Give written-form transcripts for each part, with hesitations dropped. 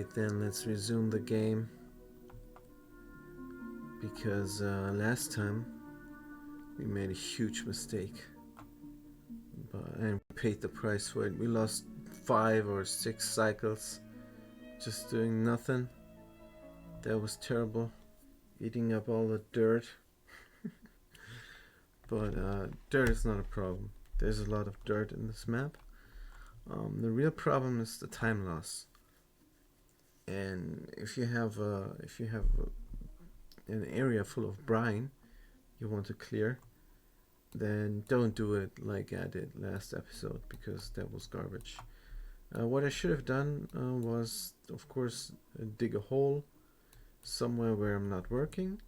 Alright then, let's resume the game. Because last time we made a huge mistake. And we paid the price for it. We lost 5 or 6 cycles just doing nothing. That was terrible. Eating up all the dirt. But dirt is not a problem. There's a lot of dirt in this map. The real problem is the time loss. And if you have an area full of brine you want to clear, then don't do it like I did last episode, because that was garbage. What I should have done was, of course, dig a hole somewhere where I'm not working,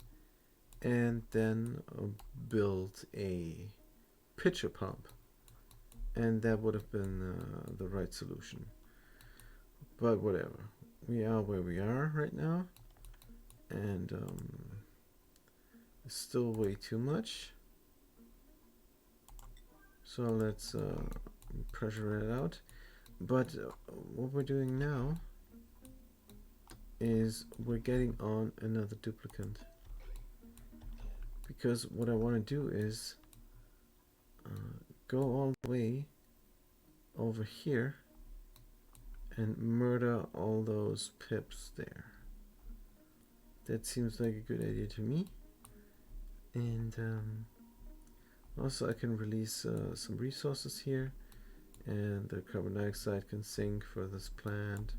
and then build a pitcher pump, and that would have been the right solution. But whatever, we are where we are right now, and it's still way too much. So let's pressure it out. But what we're doing now is we're getting on another duplicant, because what I want to do is go all the way over here and murder all those pips there. That seems like a good idea to me. And also I can release some resources here, and the carbon dioxide can sink for this plant.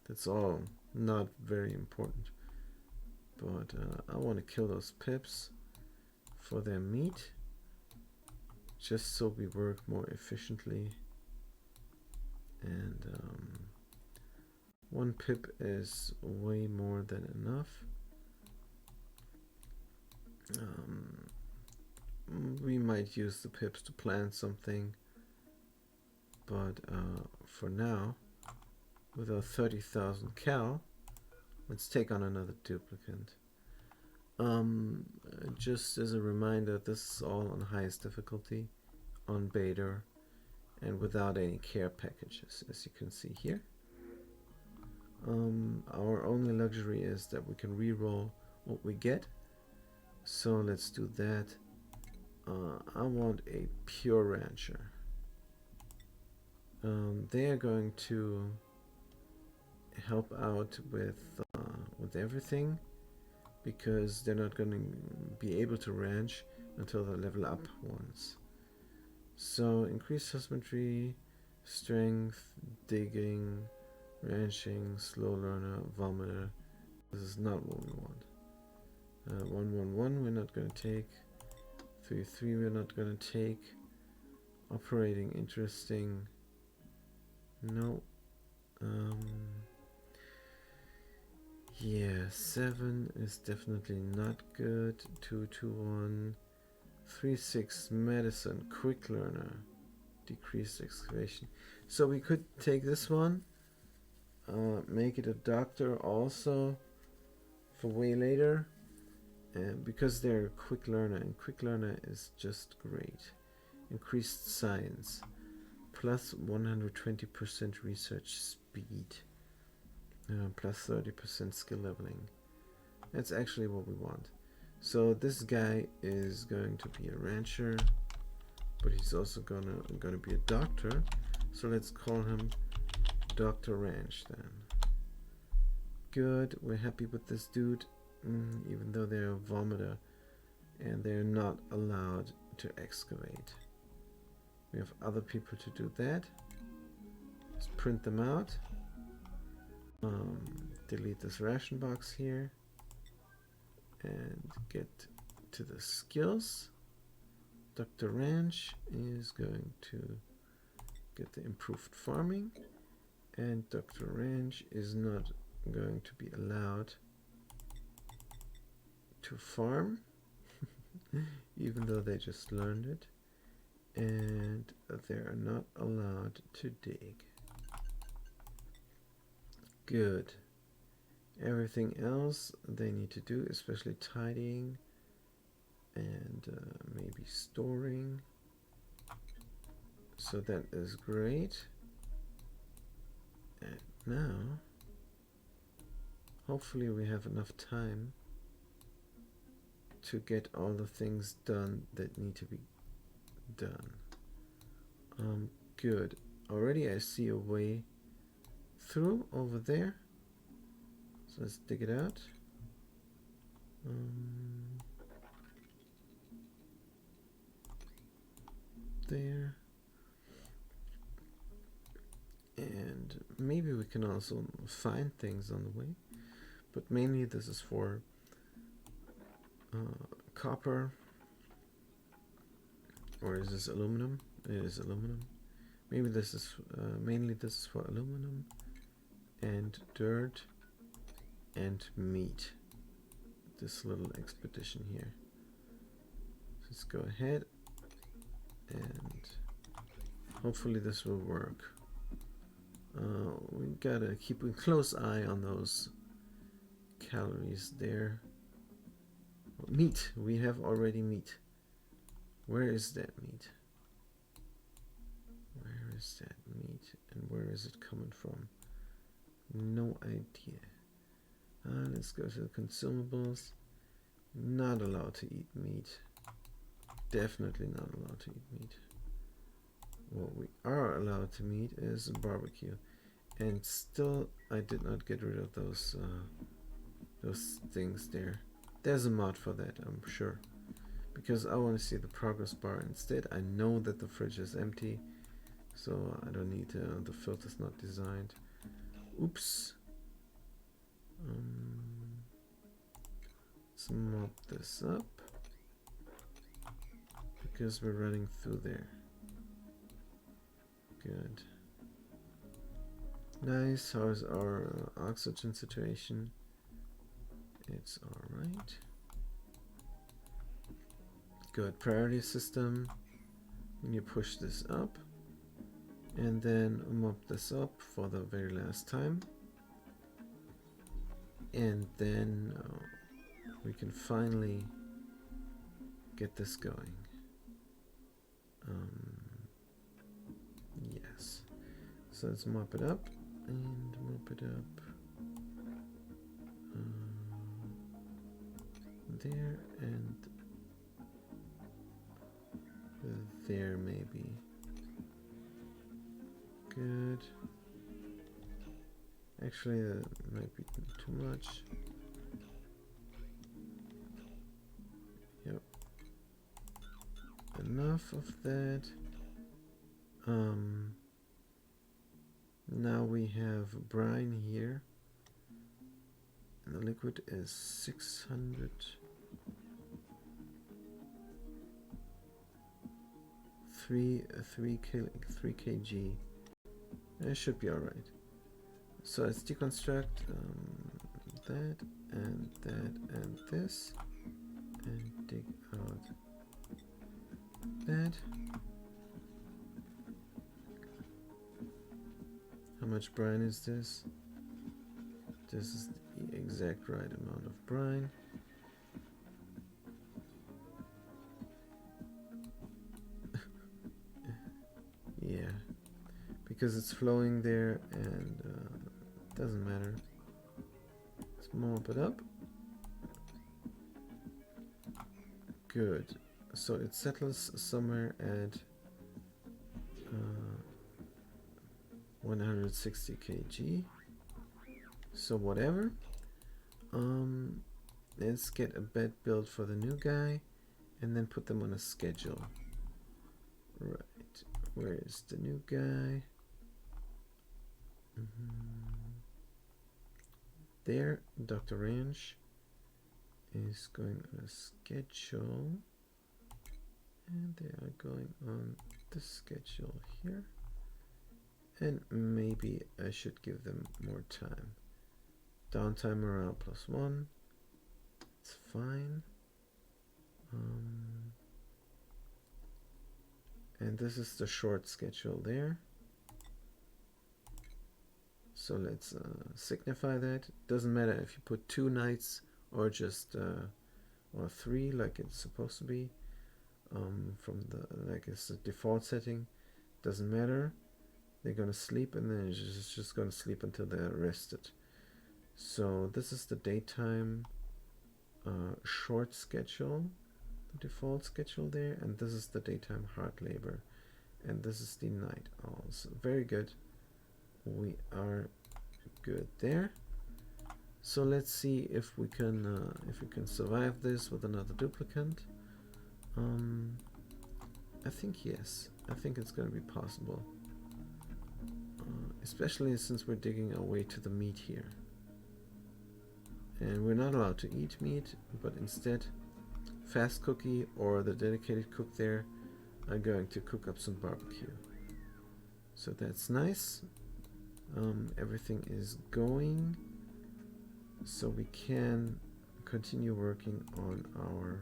That's all not very important, but I want to kill those pips for their meat, just so we work more efficiently. And 1 pip is way more than enough. We might use the pips to plant something, but for now, with our 30,000 cal, let's take on another duplicant. Just as a reminder, this is all on highest difficulty, on beta, and without any care packages, as you can see here. Our only luxury is that we can reroll what we get, so let's do that. I want a pure rancher. They are going to help out with everything, because they're not going to be able to ranch until they level up once. So increased husbandry, strength, digging, ranching, slow learner, vomiter. This is not what we want. 111 we're not going to take. 3 we're not going to take. Operating interesting. No. Yeah, 7 is definitely not good. 221. 3-6 medicine, quick learner, decreased excavation. So we could take this one, make it a doctor also for way later, because they're a quick learner, and quick learner is just great. Increased science, plus 120% research speed, plus 30% skill leveling. That's actually what we want. So this guy is going to be a rancher, but he's also gonna be a doctor. So let's call him Dr. Ranch then. Good, we're happy with this dude, even though they're a vomiter and they're not allowed to excavate. We have other people to do that. Let's print them out. Delete this ration box here. And get to the skills. Dr. Ranch is going to get the improved farming, and Dr. Ranch is not going to be allowed to farm, even though they just learned it, and they are not allowed to dig. Good. Everything else they need to do, especially tidying and maybe storing. So that is great. now, hopefully we have enough time to get all the things done that need to be done. Good. Already I see a way through over there. So let's dig it out. There. And maybe we can also find things on the way. But mainly this is for copper. Or is this aluminum? It is aluminum. Maybe this is mainly this is for aluminum and dirt and meat. This little expedition here. Let's go ahead and hopefully this will work. We gotta keep a close eye on those calories there. Meat. We have already meat. Where is that meat? Where is that meat? And where is it coming from? No idea. Let's go to the consumables. Not allowed to eat meat. Definitely not allowed to eat meat. What we are allowed to eat is barbecue. And still, I did not get rid of those things there. There's a mod for that, I'm sure. Because I want to see the progress bar instead. I know that the fridge is empty, so I don't need the filter's not designed. Oops. Let's mop this up because we're running through there. Good. Nice. How's our oxygen situation? It's alright. Good. Priority system. When you push this up and then mop this up for the very last time, and then we can finally get this going. Yes. So let's mop it up and mop it up there and there maybe. Good. Actually, that might be too much. Yep. Enough of that. Now we have brine here. And the liquid is 600. 3 kg. It should be alright. So let's deconstruct that and that and this and dig out that. How much brine is this? This is the exact right amount of brine. Yeah, because it's flowing there and doesn't matter. Let's mop it up. Good. So it settles somewhere at 160 kg. So whatever. Let's get a bed built for the new guy and then put them on a schedule. Right. Where is the new guy? There, Dr. Ranch is going on a schedule. And they are going on the schedule here. And maybe I should give them more time. Downtime around +1. It's fine. And this is the short schedule there. So let's signify that. Doesn't matter if you put 2 nights or just or 3 like it's supposed to be. From the like it's the default setting. Doesn't matter. They're gonna sleep and then it's just gonna sleep until they're rested. So this is the daytime short schedule, the default schedule there, and this is the daytime hard labor, and this is the night owls. Very good. We are good there. So let's see if we can survive this with another duplicant. I think yes. I think it's going to be possible, especially since we're digging our way to the meat here. And we're not allowed to eat meat, but instead, Fast Cookie or the dedicated cook there are going to cook up some barbecue. So that's nice. Everything is going, so we can continue working on our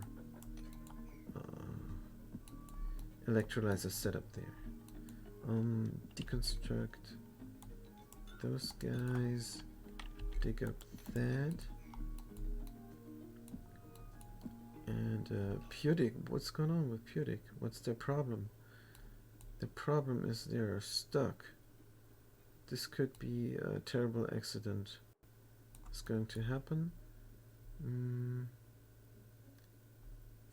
electrolyzer setup there. Deconstruct those guys, dig up that, and Pudic, what's going on with Pudic? What's their problem? The problem is they're stuck. This could be a terrible accident. It's going to happen.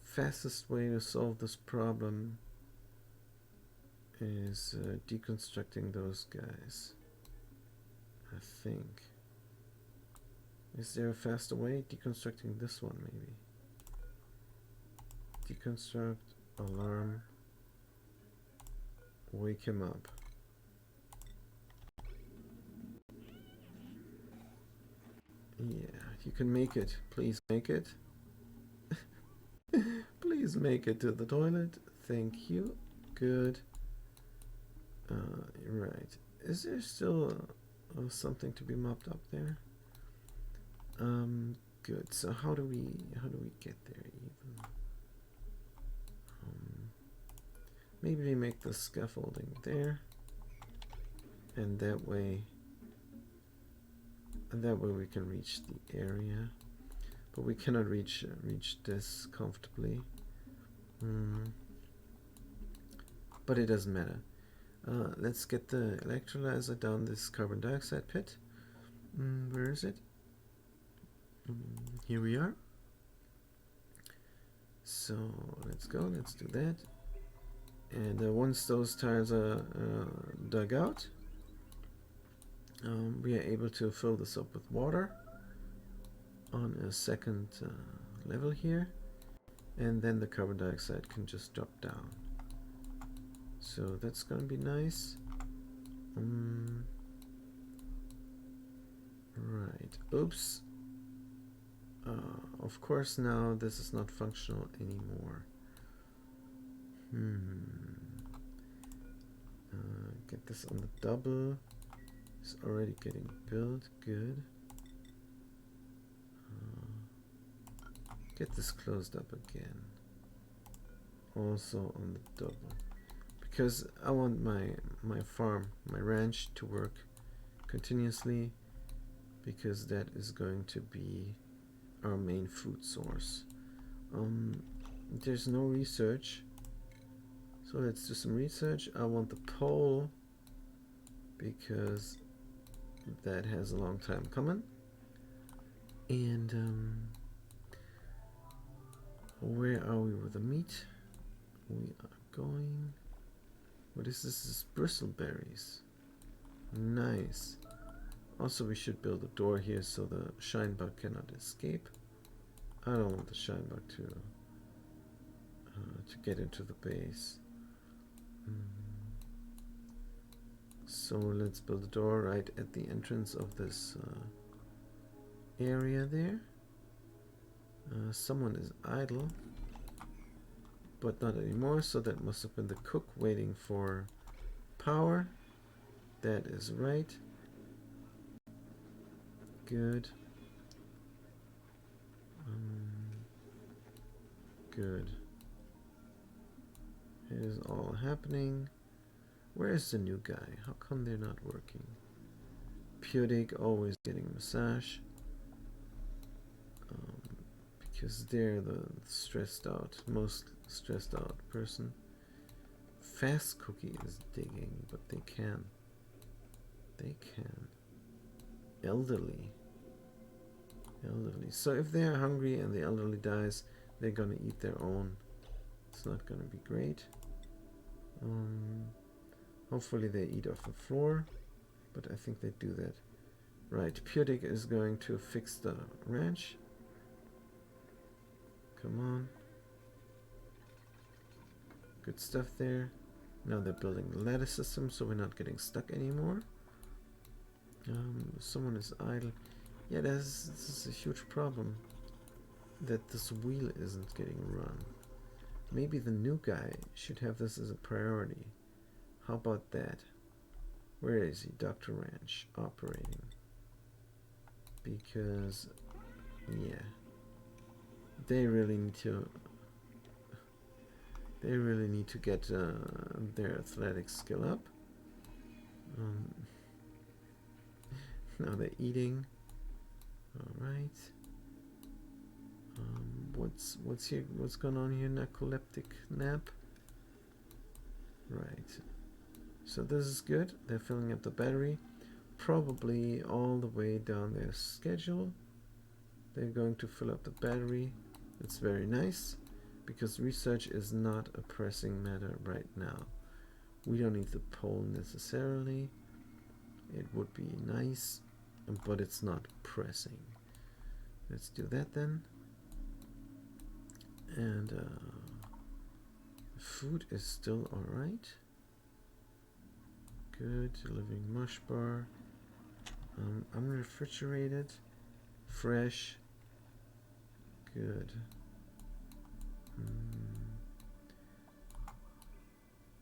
Fastest way to solve this problem is deconstructing those guys, I think. Is there a faster way? Deconstructing this one, maybe. Deconstruct, alarm, wake him up. Yeah, you can make it. Please make it. Please make it to the toilet. Thank you. Good. Right. Is there still something to be mopped up there? Good. So how do we get there even? Maybe we make the scaffolding there, and that way we can reach the area, but we cannot reach this comfortably. But it doesn't matter. Let's get the electrolyzer down this carbon dioxide pit. Where is it? Here we are. So let's go, let's do that. And once those tires are dug out, we are able to fill this up with water on a second level here, and then the carbon dioxide can just drop down. So that's gonna be nice. Right. Oops. Of course now this is not functional anymore. Get this on the double. It's already getting built. Good. Get this closed up again. Also on the double. Because I want my farm, my ranch to work continuously, because that is going to be our main food source. There's no research, so let's do some research. I want the pole because that has a long time coming. And where are we with the meat? We are going. What is this? This is bristleberries. Nice. Also, we should build a door here so the shinebug cannot escape. I don't want the shinebug to get into the base. So let's build a door right at the entrance of this area there. Someone is idle, but not anymore, so that must have been the cook waiting for power. That is right. Good. Good. It is all happening. Where is the new guy? How come they're not working? Pudic always getting massage. Because they're the most stressed out person. Fast Cookie is digging, but they can. They can. Elderly. Elderly. So if they're hungry and the elderly dies, they're gonna eat their own. It's not gonna be great. Hopefully they eat off the floor, but I think they do that. Right, Pudik is going to fix the ranch. Come on. Good stuff there. Now they're building the ladder system, so we're not getting stuck anymore. Someone is idle. Yeah, this is a huge problem, that this wheel isn't getting run. Maybe the new guy should have this as a priority. How about that? Where is he? Dr. Ranch, operating. Because, yeah, they really need to get their athletic skill up. Now they're eating. All right. What's here? What's going on here? Narcoleptic nap. Right. So this is good. They're filling up the battery, probably all the way down their schedule. They're going to fill up the battery. It's very nice, because research is not a pressing matter right now. We don't need the pole necessarily. It would be nice, but it's not pressing. Let's do that then. And food is still alright. Good. Living mush bar. Unrefrigerated. Fresh. Good.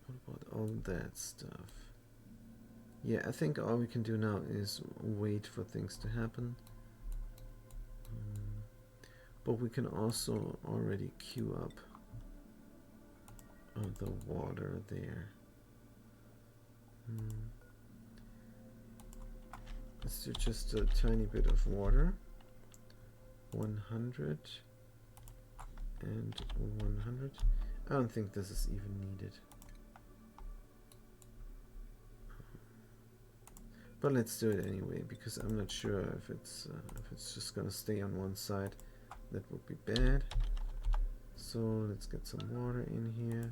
What about all that stuff? Yeah, I think all we can do now is wait for things to happen. But we can also already queue up the water there. Let's do just a tiny bit of water. 100 and 100. I don't think this is even needed. But let's do it anyway, because I'm not sure if it's just gonna stay on one side. That would be bad. So let's get some water in here.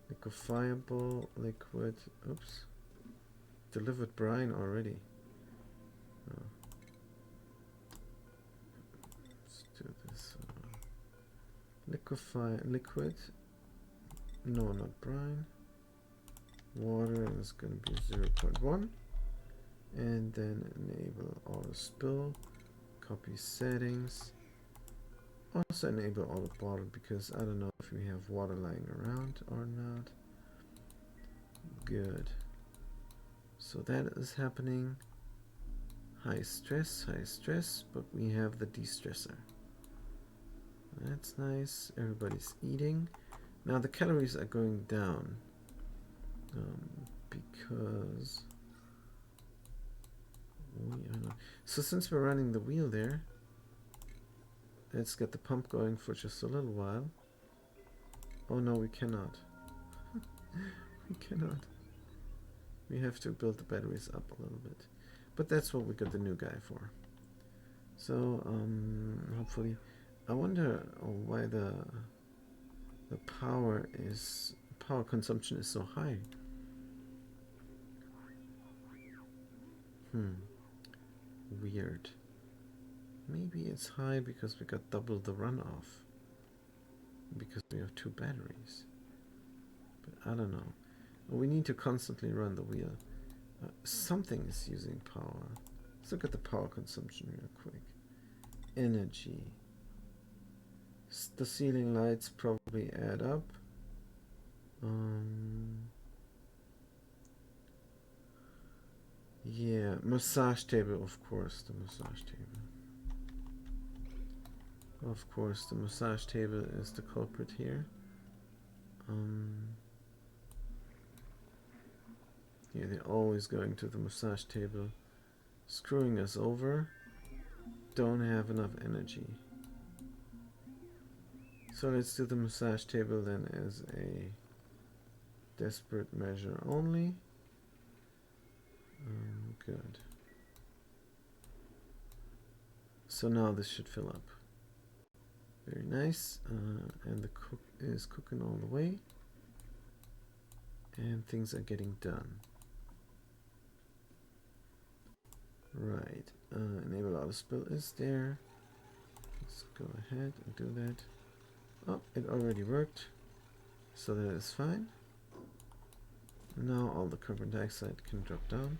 Liquefiable liquid. Oops. Delivered brine already. Oh. Let's do this. Liquid. No, not brine. Water is going to be 0.1. And then enable auto spill. Copy settings. Also enable auto bottle, because I don't know if we have water lying around or not. Good. So that is happening. High stress, but we have the de-stressor. That's nice. Everybody's eating. Now the calories are going down because we are not. So since we're running the wheel there, let's get the pump going for just a little while. Oh no, we cannot. We cannot. We have to build the batteries up a little bit. But that's what we got the new guy for. So, hopefully... I wonder why the power consumption is so high. Weird. Maybe it's high because we got double the runoff. Because we have 2 batteries. But I don't know. We need to constantly run the wheel. Something is using power. Let's look at the power consumption real quick. Energy. The ceiling lights probably add up. Yeah, massage table, of course, the massage table. Of course, the massage table is the culprit here. Yeah, they're always going to the massage table, screwing us over. Don't have enough energy. So let's do the massage table then as a desperate measure only. Good. So now this should fill up. Very nice. And the cook is cooking all the way. And things are getting done. Right. Enable auto spill is there. Let's go ahead and do that. Oh, it already worked. So that is fine. Now all the carbon dioxide can drop down.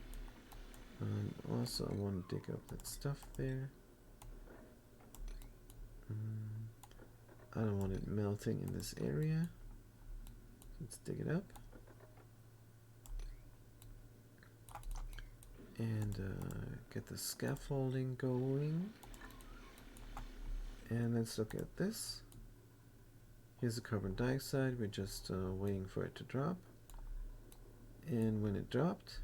Also, I want to dig up that stuff there. I don't want it melting in this area. Let's dig it up. And get the scaffolding going. And let's look at this. Here's the carbon dioxide. We're just waiting for it to drop. And when it dropped,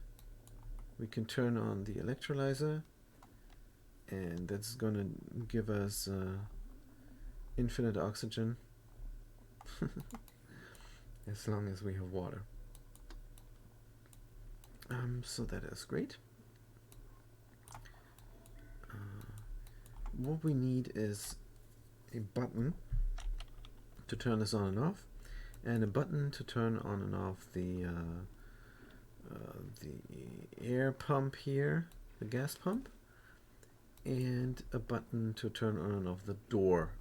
we can turn on the electrolyzer. And that's going to give us infinite oxygen. As long as we have water. So that is great. What we need is a button to turn this on and off, and a button to turn on and off the air pump here, the gas pump, and a button to turn on and off the door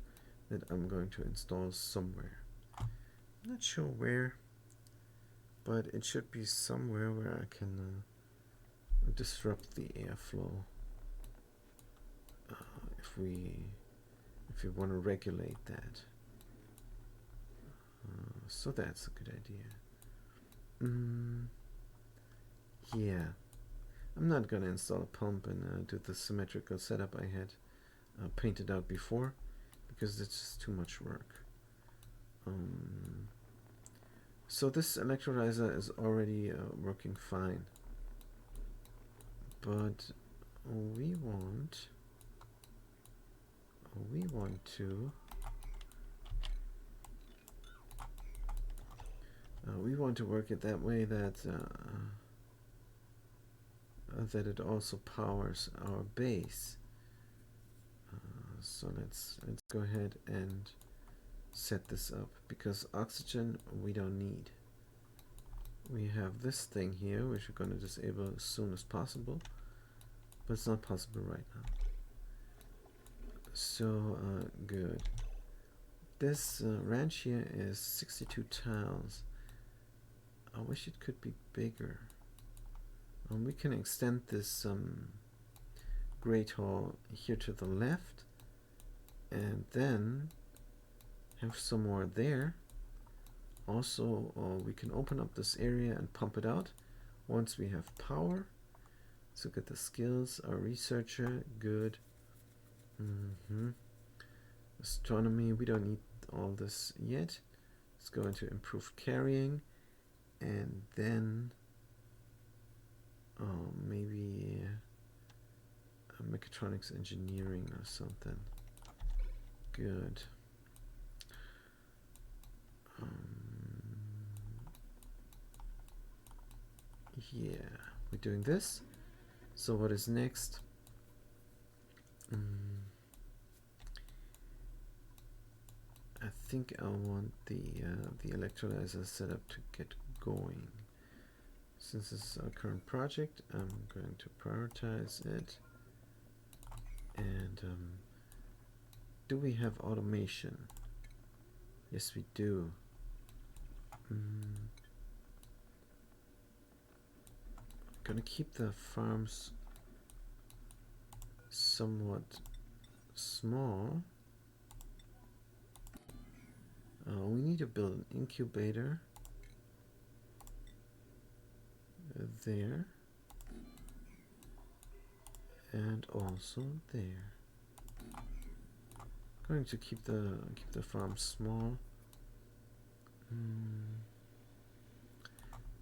that I'm going to install somewhere. I'm not sure where, but it should be somewhere where I can disrupt the airflow if we want to regulate that. So that's a good idea. Yeah, I'm not gonna install a pump and do the symmetrical setup I had painted out before, because it's just too much work. So this electrolyzer is already working fine, but we want to work it that way that that it also powers our base. So let's go ahead and set this up, because oxygen we don't need. We have this thing here which we're going to disable as soon as possible, but it's not possible right now. So good. This ranch here is 62 tiles. I wish it could be bigger. We can extend this great hall here to the left, and then have some more there. Also, we can open up this area and pump it out once we have power. Let's look at the skills. Our researcher, good. Astronomy, we don't need all this yet. It's going to improve carrying, and then maybe mechatronics engineering or something. Good. Yeah, we're doing this. So what is next? I think I want the electrolyzer setup to get going. Since this is our current project, I'm going to prioritize it. And do we have automation? Yes, we do. Gonna keep the farms somewhat small. We need to build an incubator there, and also there. Going to keep the farm small.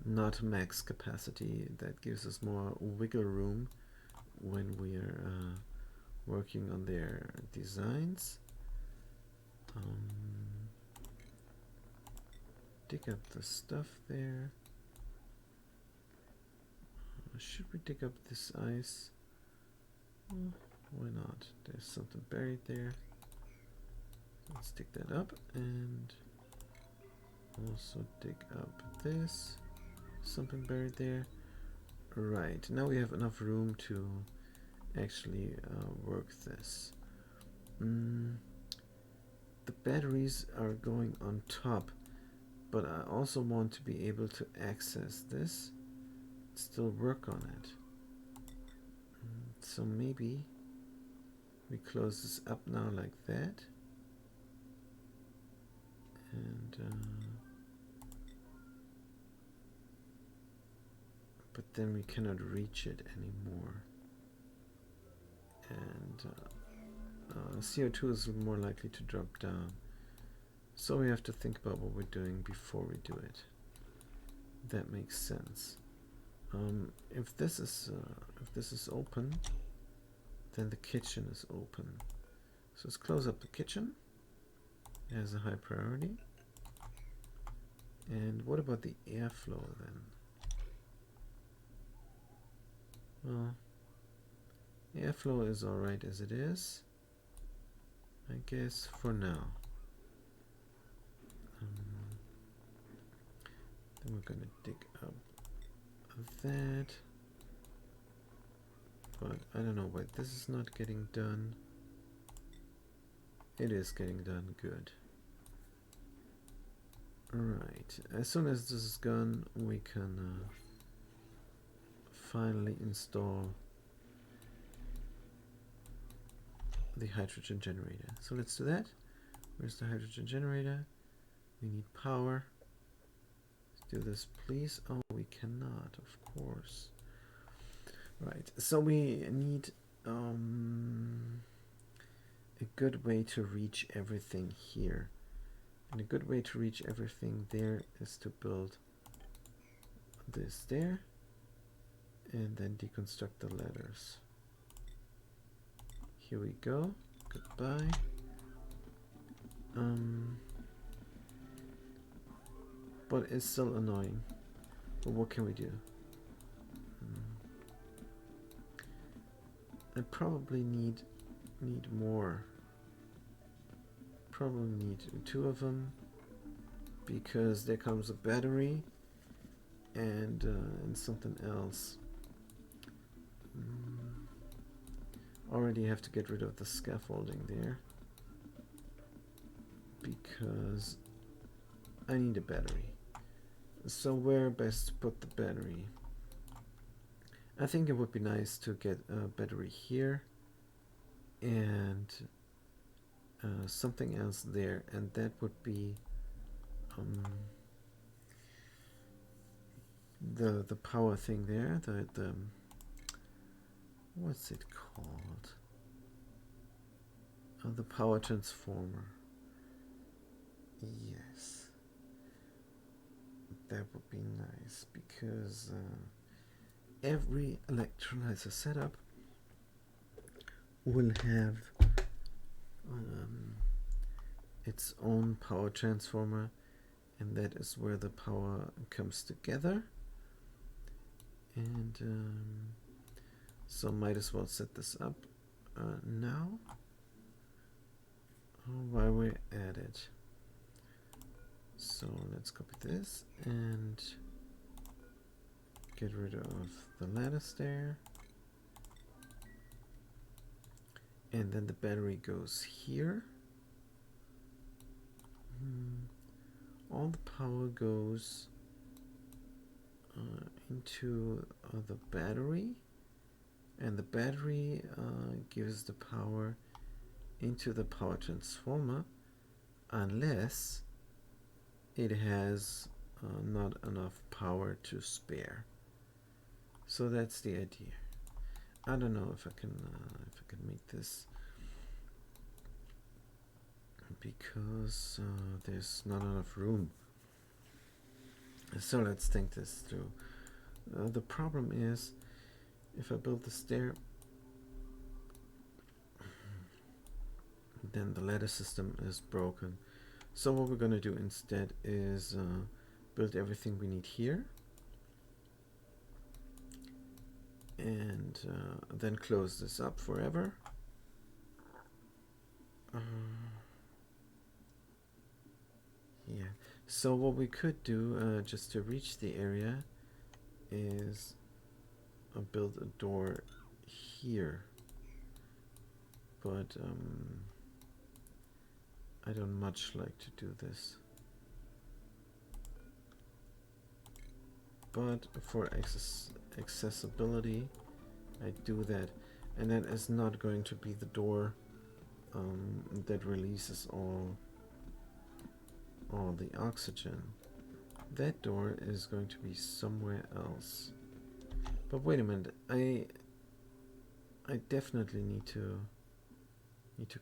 Not max capacity. That gives us more wiggle room when we are working on their designs. Dig up the stuff there. should we dig up this ice? Why not? There's something buried there. Let's dig that up and also dig up this. Something buried there. Right, now we have enough room to actually work this. The batteries are going on top, but I also want to be able to access this, still work on it. So maybe we close this up now like that, and but then we cannot reach it anymore, and CO2 is more likely to drop down, so we have to think about what we're doing before we do it. That makes sense. If this is open, then the kitchen is open. So let's close up the kitchen. It has a high priority. And what about the airflow then? Well, airflow is alright as it is, I guess, for now. Then we're gonna dig up that, but I don't know why this is not getting done. It is getting done. Good. Alright, as soon as this is gone, we can finally install the hydrogen generator. So let's do that. Where's the hydrogen generator? We need power. Let's do this, please. Oh, we cannot, of course. Right, so we need a good way to reach everything here. And a good way to reach everything there is to build this there and then deconstruct the ladders. Here we go. Goodbye. But it's still annoying. But what can we do? I probably need more. Probably need 2 of them, because there comes a battery and something else. Already have to get rid of the scaffolding there because I need a battery. So where best to put the battery? I think it would be nice to get a battery here and something else there, and that would be the power thing there, the what's it called? The power transformer. Yes, that would be nice, because every electrolyzer setup will have its own power transformer, and that is where the power comes together. And so might as well set this up now while we're at it. So let's copy this and get rid of the lattice there. And then the battery goes here. All the power goes into the battery, and the battery gives the power into the power transformer, unless it has not enough power to spare. So that's the idea. I don't know if I can make this, because there's not enough room. So let's think this through. The problem is, if I build the stair, then the ladder system is broken. So what we're going to do instead is build everything we need here, and then close this up forever. Yeah, so what we could do just to reach the area is build a door here, but I don't much like to do this. But for accessibility, I do that, and that is not going to be the door that releases all the oxygen. That door is going to be somewhere else. But wait a minute, I definitely need to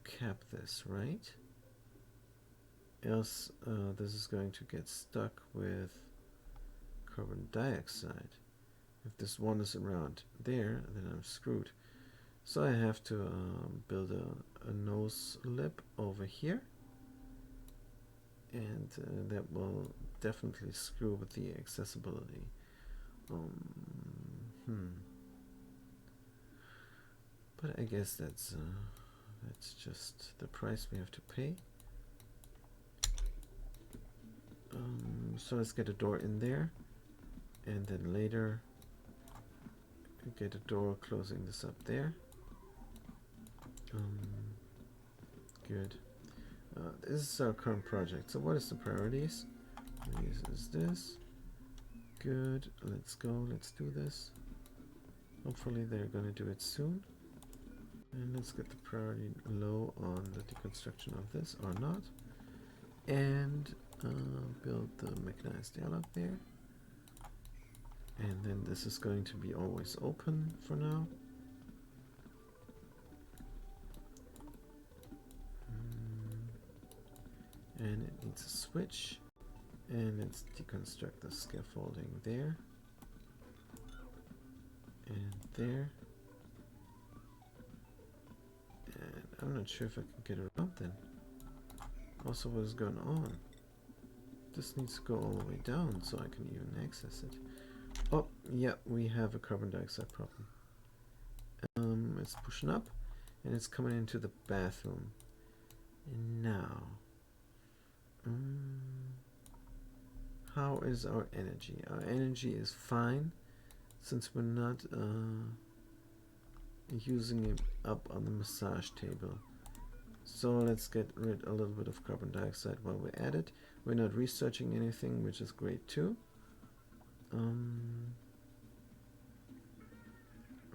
cap this, right? Else this is going to get stuck with carbon dioxide. If this one is around there, then I'm screwed. So I have to build a nose lip over here, and that will definitely screw with the accessibility. But I guess that's just the price we have to pay. So let's get a door in there, and then later get a door closing this up there. Good. This is our current project. So what is the priorities? This is this. Good. Let's go. Let's do this. Hopefully they're going to do it soon. And let's get the priority low on the deconstruction of this, or not. And build the mechanized airlock there. And then this is going to be always open for now. And it needs a switch. And let's deconstruct the scaffolding there. And there. And I'm not sure if I can get around then. Also, what is going on? This needs to go all the way down so I can even access it. Oh, yeah, we have a carbon dioxide problem. It's pushing up, and it's coming into the bathroom. And now, how is our energy? Our energy is fine, since we're not using it up on the massage table. So let's get rid a little bit of carbon dioxide while we're at it. We're not researching anything, which is great too.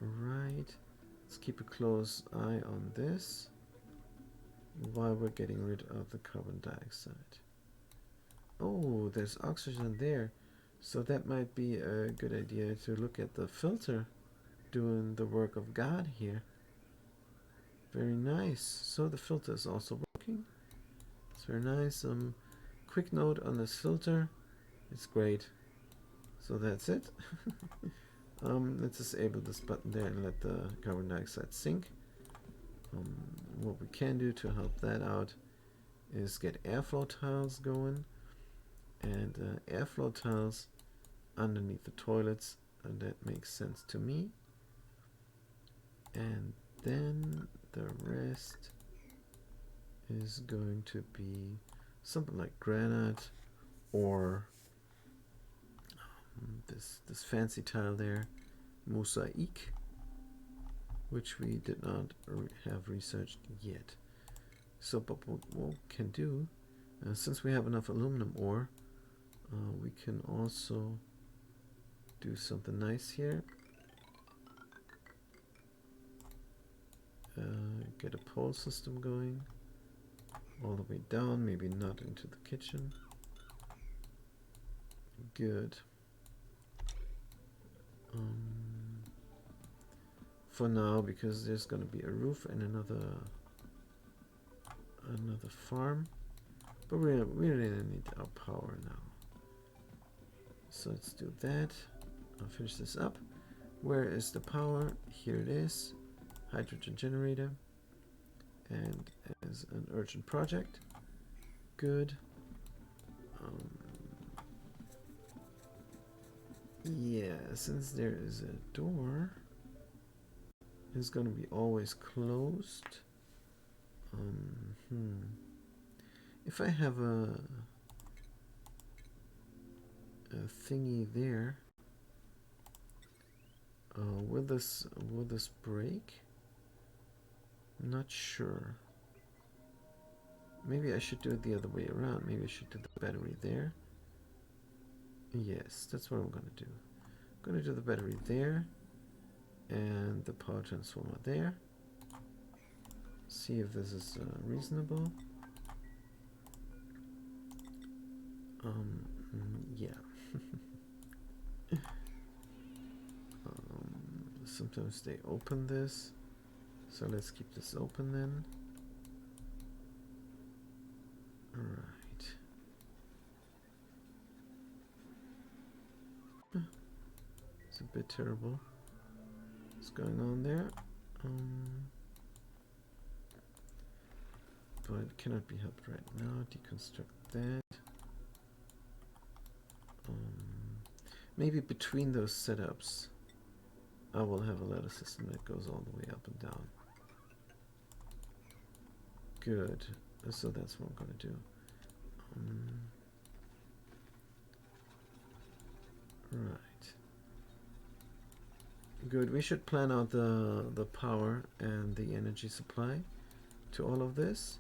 Right. Let's keep a close eye on this while we're getting rid of the carbon dioxide. Oh, there's oxygen there. So that might be a good idea to look at the filter doing the work of God here. Very nice. So the filter is also working. It's very nice. Quick note on this filter. It's great. So that's it. Let's disable this button there and let the carbon dioxide sink. What we can do to help that out is get airflow tiles going, and airflow tiles underneath the toilets, and that makes sense to me. And then the rest is going to be something like granite, or this fancy tile there, mosaic, which we did not have researched yet. So, but what we can do, since we have enough aluminum ore, we can also do something nice here. Get a pole system going all the way down, maybe not into the kitchen. Good. For now, because there's going to be a roof and another farm, but we really need our power now. So let's do that. I'll finish this up. Where is the power? Here it is. Hydrogen generator, and as an urgent project. Good. Yeah, since there is a door, is going to be always closed. If I have a thingy there, will this break? Not sure. Maybe I should do it the other way around. Maybe I should do the battery there. Yes, that's what I'm going to do. I'm going to do the battery there and the power transformer there. See if this is reasonable. Yeah. Sometimes they open this, so let's keep this open then. Alright. It's a bit terrible. What's going on there? But it cannot be helped right now. Deconstruct that. Maybe between those setups I will have a ladder system that goes all the way up and down. Good. So that's what I'm going to do. Right. Good. We should plan out the power and the energy supply to all of this.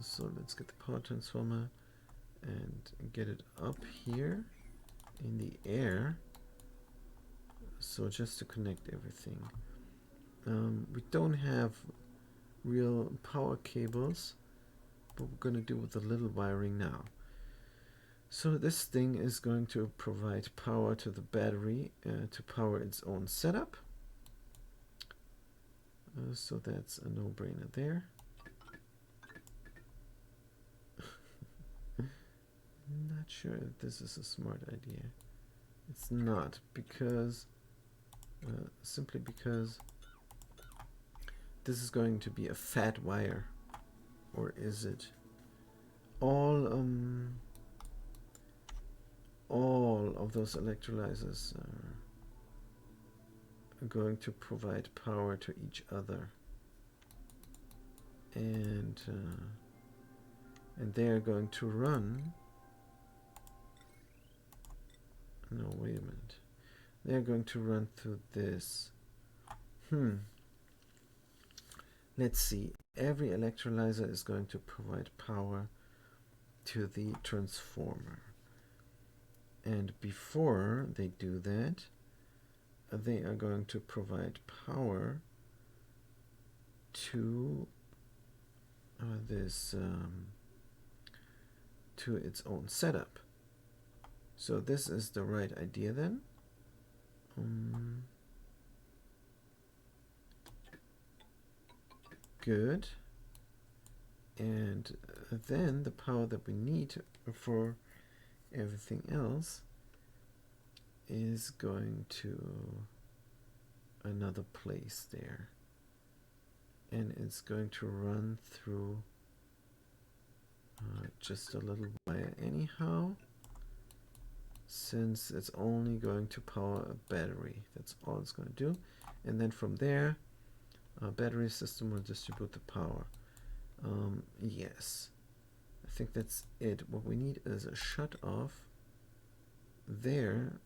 So let's get the power transformer and get it up here in the air. So just to connect everything. We don't have real power cables, but we're going to do with the little wiring now. So this thing is going to provide power to the battery to power its own setup. So that's a no-brainer there. Not sure if this is a smart idea. It's not, because simply because this is going to be a fat wire. Or is it? All of those electrolyzers are going to provide power to each other, and they are going to run. No, wait a minute. They're going to run through this. Let's see. Every electrolyzer is going to provide power to the transformer. And before they do that, they are going to provide power to this to its own setup. So this is the right idea then. Good. And then the power that we need for everything else is going to another place there. And it's going to run through just a little wire anyhow, since it's only going to power a battery. That's all it's going to do. And then from there, a battery system will distribute the power. Yes, I think that's it. What we need is a shut off there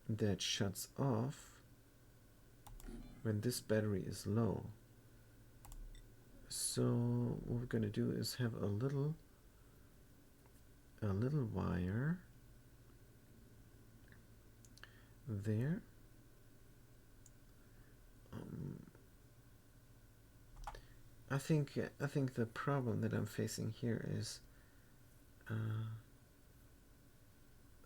that shuts off when this battery is low. So what we're going to do is have a little wire there. I think the problem that I'm facing here is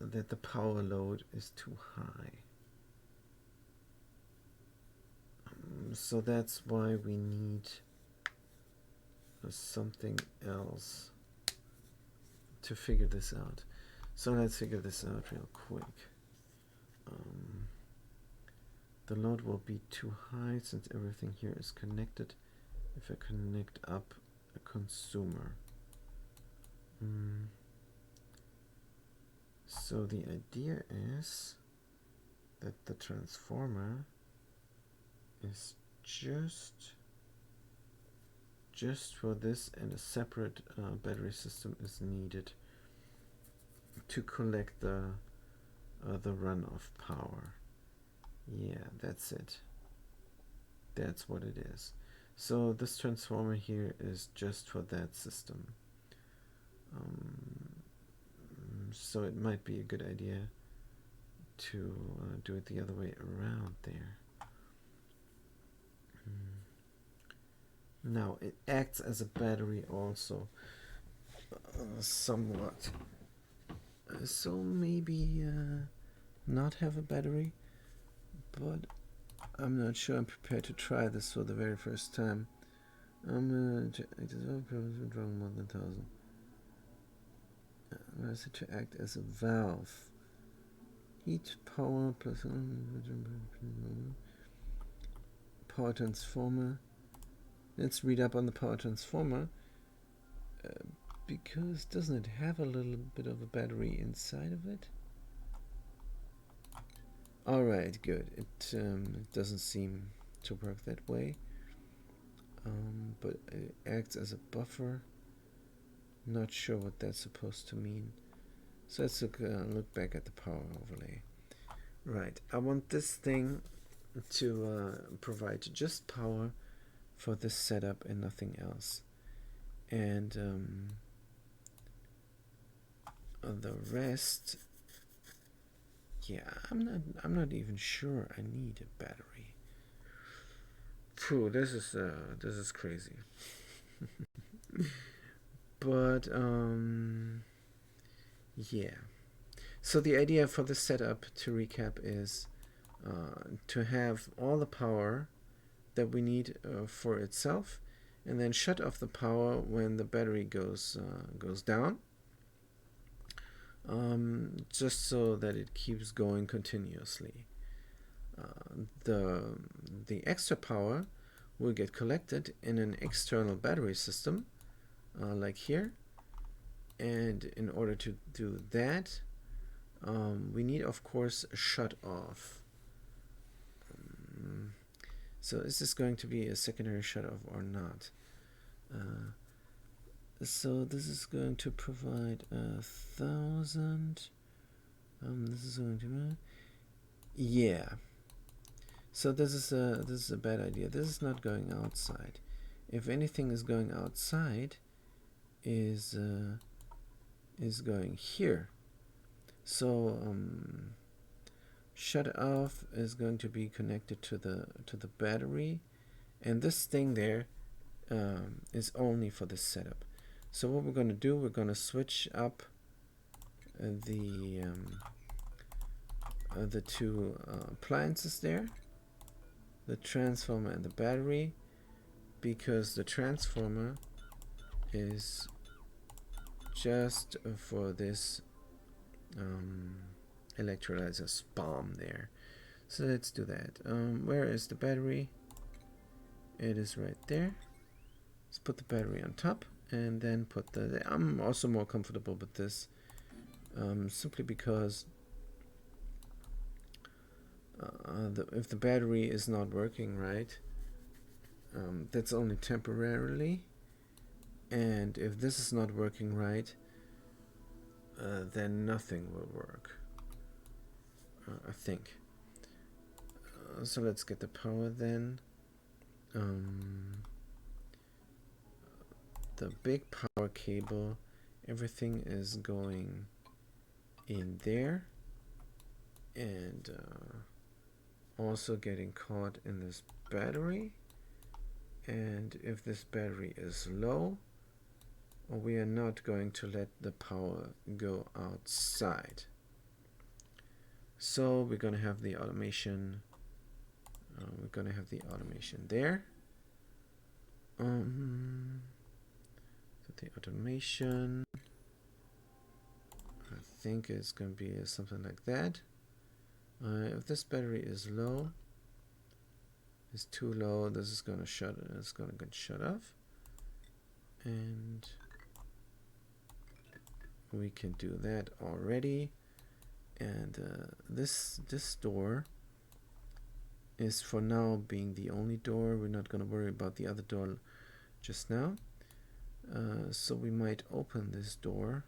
that the power load is too high. So that's why we need something else to figure this out. So let's figure this out real quick. The load will be too high since everything here is connected. If I connect up a consumer. So the idea is that the transformer is just for this, and a separate battery system is needed to collect the runoff power. Yeah, that's it. That's what it is. So this transformer here is just for that system. So it might be a good idea to do it the other way around there. Now it acts as a battery also, somewhat. So maybe not have a battery, but I'm not sure I'm prepared to try this for the very first time. I'm more than 1,000. Allows it to act as a valve. Heat, power, plus power transformer. Let's read up on the power transformer, because doesn't it have a little bit of a battery inside of it? Alright, good. It doesn't seem to work that way, but it acts as a buffer. Not sure what that's supposed to mean. So let's look back at the power overlay. Right, I want this thing to provide just power for this setup and nothing else. And the rest, yeah, I'm not even sure I need a battery. Phew, this is crazy. But yeah. So the idea for this setup, to recap, is to have all the power that we need for itself, and then shut off the power when the battery goes down, just so that it keeps going continuously. The extra power will get collected in an external battery system, like here. And in order to do that, we need, of course, a shut off. So is this going to be a secondary shut off or not? So this is going to provide 1,000. This is going to, yeah. So this is a bad idea. This is not going outside. If anything is going outside, is going here. So shut off is going to be connected to the battery, and this thing there is only for this setup. So what we're going to do, we're going to switch up the two appliances there, the transformer and the battery, because the transformer is just for this electrolyzer spam there. So let's do that. Where is the battery? It is right there. Let's put the battery on top, and then put I'm also more comfortable with this, simply because if the battery is not working right, that's only temporarily, and if this is not working right, then nothing will work, I think. So let's get the power then. The big power cable, everything is going in there, and also getting caught in this battery. And if this battery is low, we are not going to let the power go outside. So we're going to have the automation. There. So the automation, I think it's going to be something like that. If this battery is low, is too low, this is going to get shut off, and we can do that already. And this door is for now being the only door. We're not going to worry about the other door just now. So we might open this door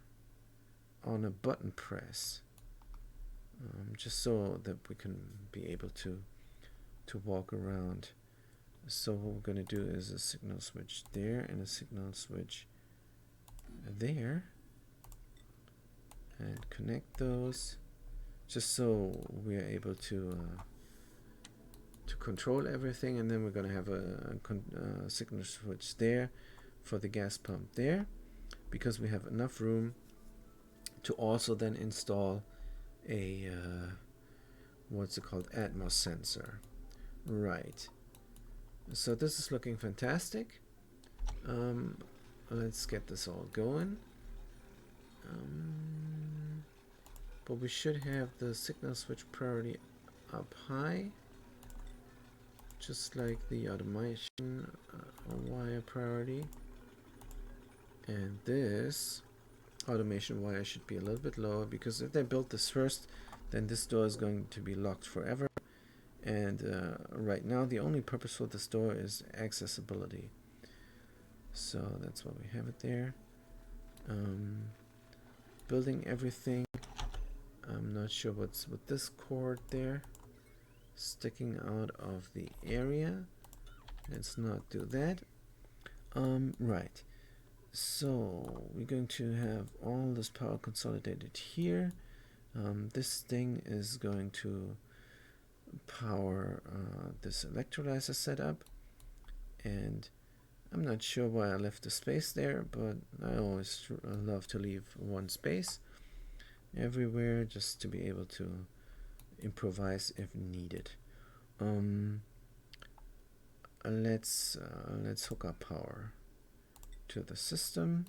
on a button press, just so that we can be able to walk around. So what we're going to do is a signal switch there and a signal switch there, and connect those, just so we are able to control everything. And then we're going to have a signal switch there for the gas pump there, because we have enough room to also then install a what's it called, Atmos sensor. Right, so this is looking fantastic. Let's get this all going. But we should have the signal switch priority up high, just like the automation wire priority. And this automation wire should be a little bit lower, because if they build this first, then this door is going to be locked forever. And right now the only purpose for this door is accessibility. So that's why we have it there. Building everything. I'm not sure what's with this cord there sticking out of the area. Let's not do that. Right. So we're going to have all this power consolidated here. This thing is going to power this electrolyzer setup, and I'm not sure why I left the space there, but I always love to leave one space everywhere, just to be able to improvise if needed. Let's hook up power to the system.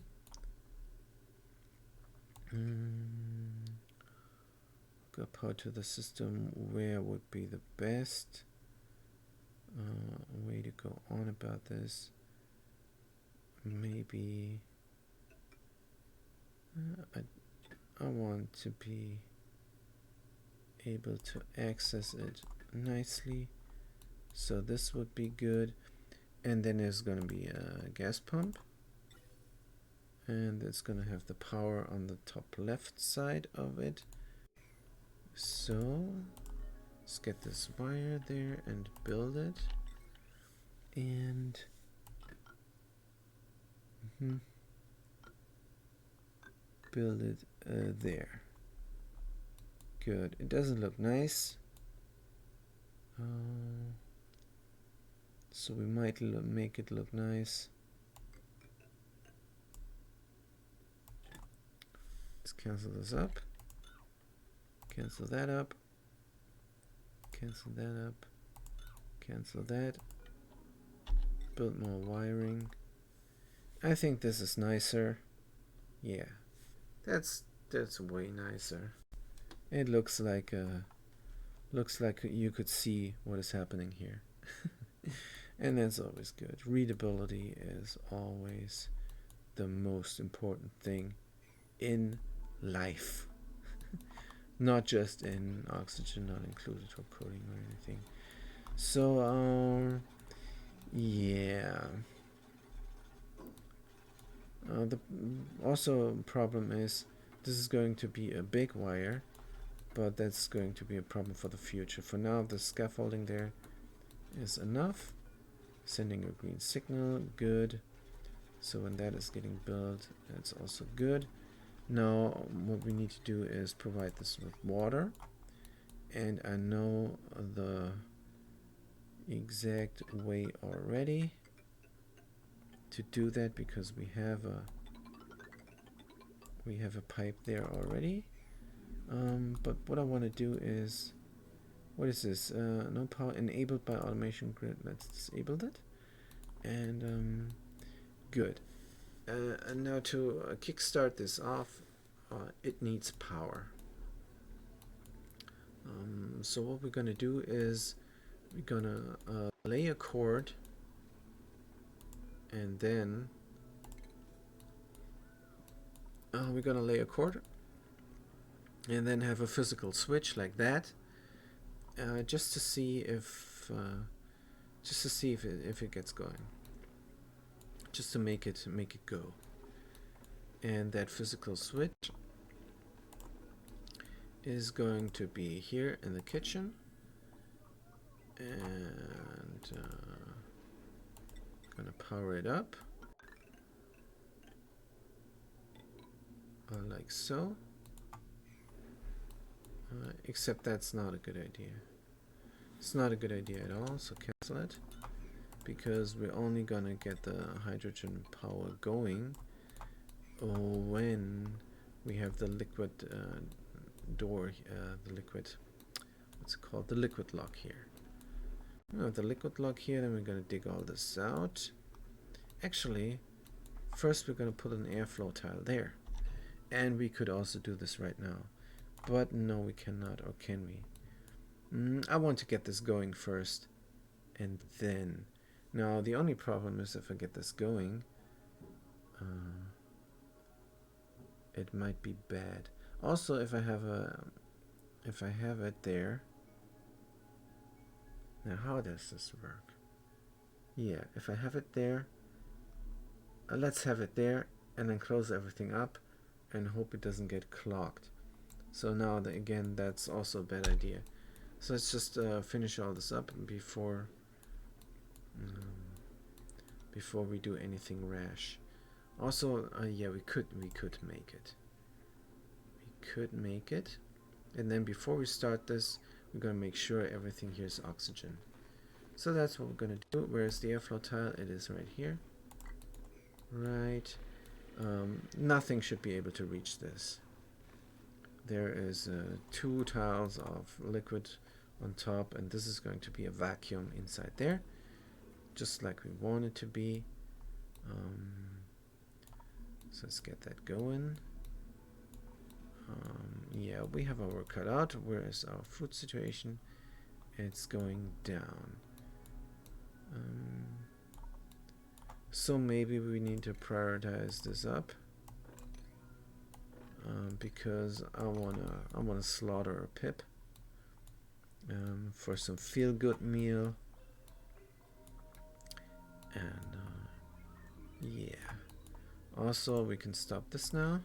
Hook up power to the system. Where would be the best way to go on about this? Maybe I want to be able to access it nicely, so this would be good. And then there's going to be a gas pump, and it's going to have the power on the top left side of it. So let's get this wire there and build it, and build it there. Good. It doesn't look nice, so we might make it look nice. Let's cancel this up, cancel that up, cancel that up, cancel that, build more wiring. I think this is nicer. Yeah, that's way nicer. It looks like you could see what is happening here. And that's always good. Readability is always the most important thing in life. Not just in oxygen not included or coding or anything. So yeah. The also problem is this is going to be a big wire, but that's going to be a problem for the future. For now, the scaffolding there is enough. Sending a green signal, good. So when that is getting built, that's also good. Now what we need to do is provide this with water, and I know the exact way already to do that, because we have a pipe there already. But what I want to do is, what is this? No power enabled by automation grid. Let's disable that. And good. And now to kickstart this off, it needs power. So what we're going to do is we're going to lay a cord, and then we're going to lay a cord and then have a physical switch like that, just to see if if it gets going, just to make it go. And that physical switch is going to be here in the kitchen, and gonna power it up like so. Except that's not a good idea. It's not a good idea at all, so cancel it, because we're only gonna get the hydrogen power going when we have the liquid door, the liquid, what's it called, the liquid lock here. The liquid lock here, then we're gonna dig all this out. Actually, first we're gonna put an airflow tile there, and we could also do this right now, but no, we cannot. Or can we? I want to get this going first, and then. Now the only problem is if I get this going, it might be bad. Also, if I have it there. Now, how does this work? Yeah, if I have it there, let's have it there, and then close everything up, and hope it doesn't get clogged. So now, again, that's also a bad idea. So let's just finish all this up before we do anything rash. Also, yeah, we could make it. We could make it, and then before we start this, we're gonna make sure everything here is oxygen. So that's what we're gonna do. Where's the airflow tile? It is right here. Right. Nothing should be able to reach this. There is 2 tiles of liquid on top, and this is going to be a vacuum inside there, just like we want it to be. So let's get that going. Yeah, we have our work cut out. Where is our food situation? It's going down. So maybe we need to prioritize this up, because I wanna slaughter a pip for some feel-good meal, and yeah. Also, we can stop this now,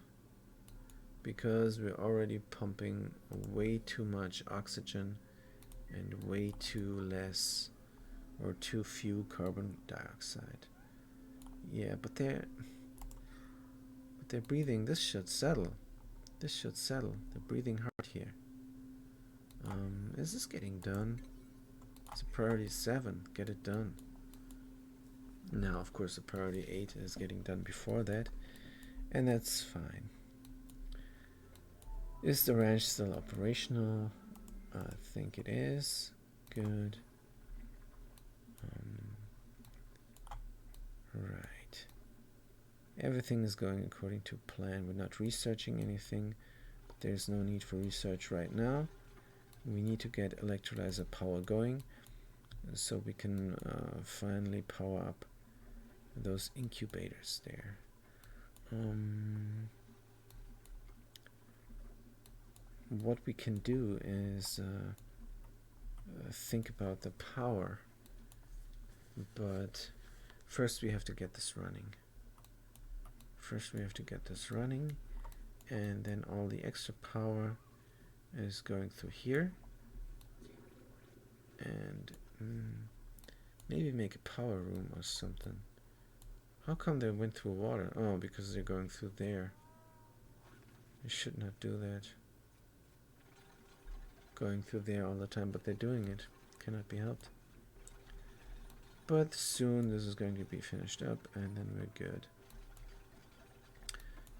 because we're already pumping way too much oxygen and way too less or too few carbon dioxide. Yeah, but they're breathing. This should settle. This should settle. They're breathing hard here. Is this getting done? It's a priority 7. Get it done. Now, of course, the priority 8 is getting done before that, and that's fine. Is the ranch still operational? I think it is. Good. Right. Everything is going according to plan. We're not researching anything. There's no need for research right now. We need to get electrolyzer power going, so we can finally power up those incubators there. What we can do is think about the power, but first we have to get this running. And then all the extra power is going through here, and maybe make a power room or something. How come they went through water? Oh, because they're going through there. They should not do that. Going through there all the time, but they're doing it. Cannot be helped. But soon this is going to be finished up, and then we're good.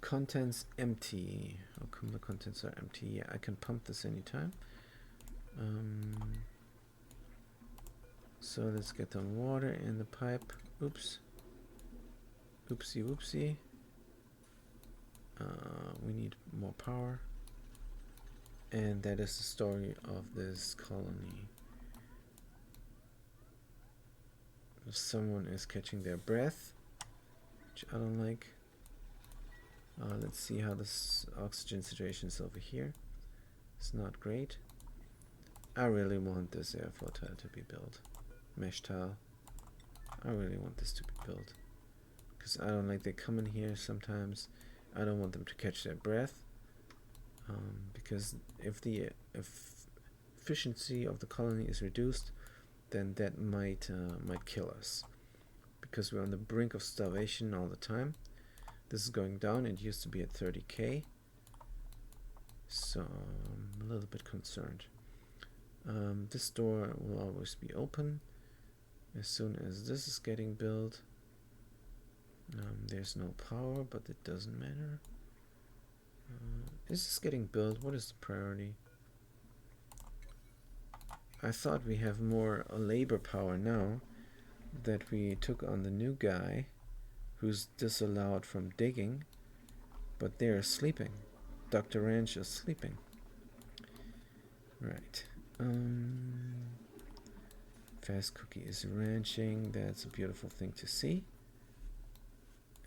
Contents empty. How come the contents are empty? Yeah, I can pump this anytime. So let's get the water in the pipe. Oops. Oopsie whoopsie. We need more power. And that is the story of this colony. If someone is catching their breath, which I don't like. Let's see how this oxygen situation is over here. It's not great. I really want this airflow tile to be built. Mesh tile. I really want this to be built. Because I don't like they come in here sometimes. I don't want them to catch their breath. Because if the efficiency of the colony is reduced, then that might kill us. Because we're on the brink of starvation all the time. This is going down. It used to be at 30k. So I'm a little bit concerned. This door will always be open as soon as this is getting built. There's no power, but it doesn't matter. Is this getting built? What is the priority? I thought we have more labor power now that we took on the new guy who's disallowed from digging, but they're sleeping. Dr. Ranch is sleeping. Right. Fast Cookie is ranching. That's a beautiful thing to see.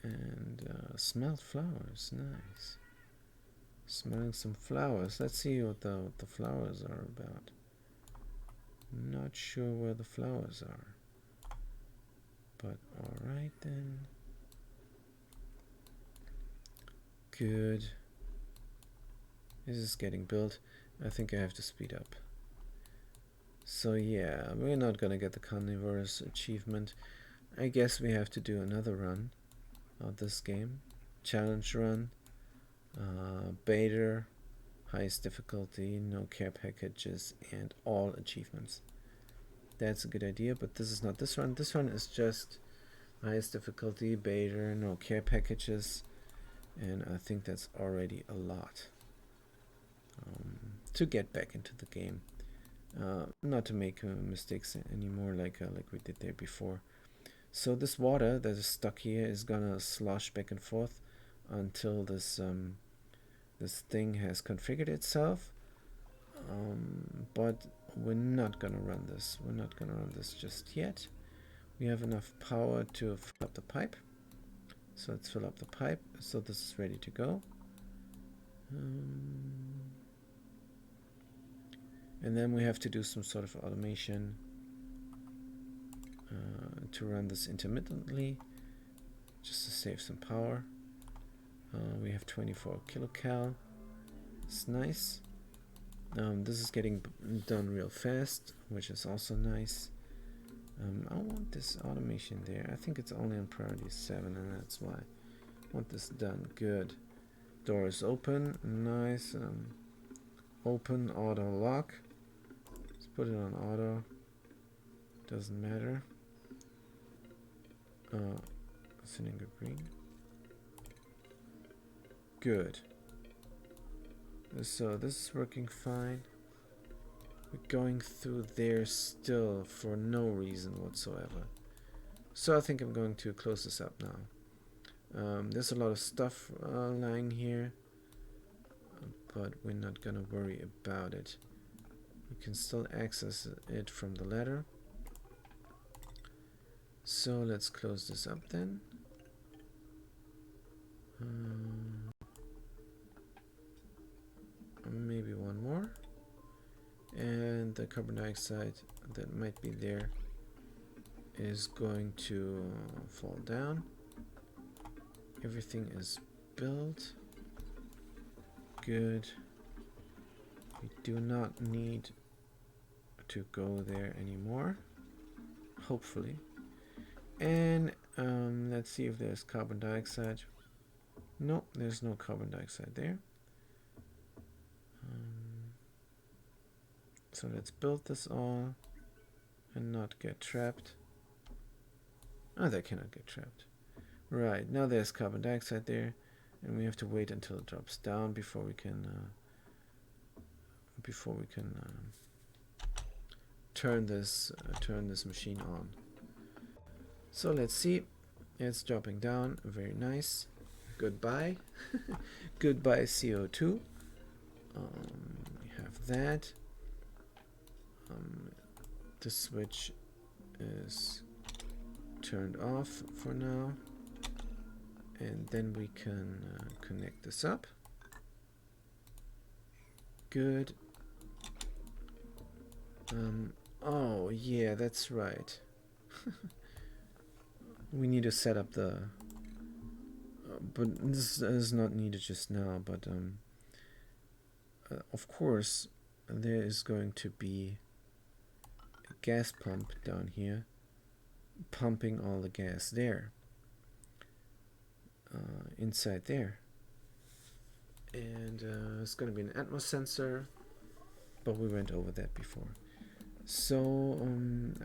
And smelled flowers. Nice. Smelling some flowers. Let's see what the flowers are about. Not sure where the flowers are. But alright then. Good. This is getting built. I think I have to speed up. So yeah, we're not gonna get the carnivorous achievement. I guess we have to do another run of this game. Challenge run. Beta. Highest difficulty. No care packages. And all achievements. That's a good idea, but this is not this run. This one is just highest difficulty, beta, no care packages. And I think that's already a lot. To get back into the game. Not to make mistakes anymore like we did there before. So this water that is stuck here is gonna slosh back and forth until this this thing has configured itself. But we're not gonna run this. We're not gonna run this just yet. We have enough power to fill up the pipe. So let's fill up the pipe. So this is ready to go. And then we have to do some sort of automation to run this intermittently, just to save some power. We have 24 kilocal. It's nice. This is getting done real fast, which is also nice. I want this automation there. I think it's only on priority 7, and that's why I want this done. Good. Door is open. Nice. Open auto lock. Let's put it on auto. Doesn't matter. Cylinder green. Good. So this is working fine. We're going through there still for no reason whatsoever. So I think I'm going to close this up now. There's a lot of stuff lying here, but we're not gonna worry about it. We can still access it from the ladder. So let's close this up then. Maybe one more. And the carbon dioxide that might be there is going to fall down. Everything is built. Good. We do not need to go there anymore. Hopefully. And let's see if there's carbon dioxide. Nope, there's no carbon dioxide there. So let's build this all and not get trapped. Oh, they cannot get trapped. Right, now there's carbon dioxide there, and we have to wait until it drops down before we can turn this machine on. So let's see. It's dropping down. Very nice. Goodbye. Goodbye CO2. We have that. The switch is turned off for now, and then we can connect this up. Good. Oh yeah, that's right. We need to set up the but this is not needed just now, but of course there is going to be a gas pump down here pumping all the gas there, inside there, and it's going to be an atmos sensor, but we went over that before. So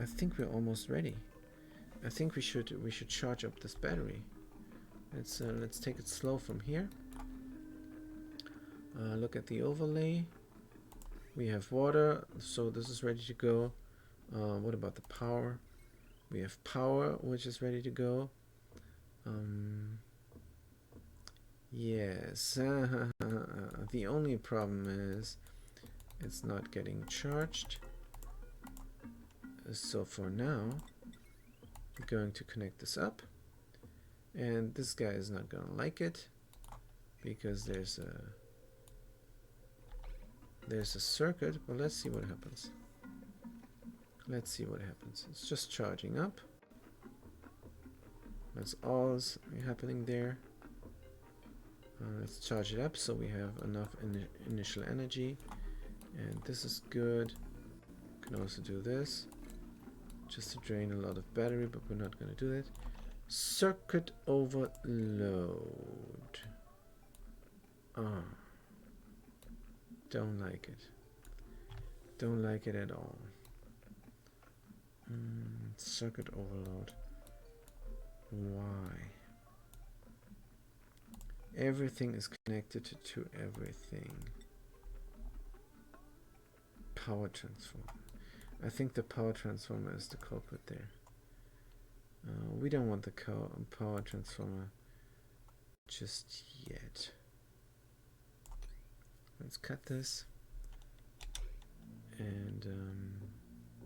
I think we're almost ready. I think we should charge up this battery. Let's take it slow from here. Look at the overlay. We have water, so this is ready to go. What about the power? We have power, which is ready to go. Yes. The only problem is it's not getting charged. So for now, I'm going to connect this up. And this guy is not going to like it because there's a circuit, but let's see what happens. Let's see what happens. It's just charging up. That's all is happening there. Let's charge it up so we have enough initial energy. And this is good. Can also do this just to drain a lot of battery, but we're not going to do that. Circuit overload. Don't like it. Don't like it at all. Circuit overload. Why? Everything is connected to everything. Power transformer. I think the power transformer is the culprit there. We don't want the power transformer just yet. Let's cut this. And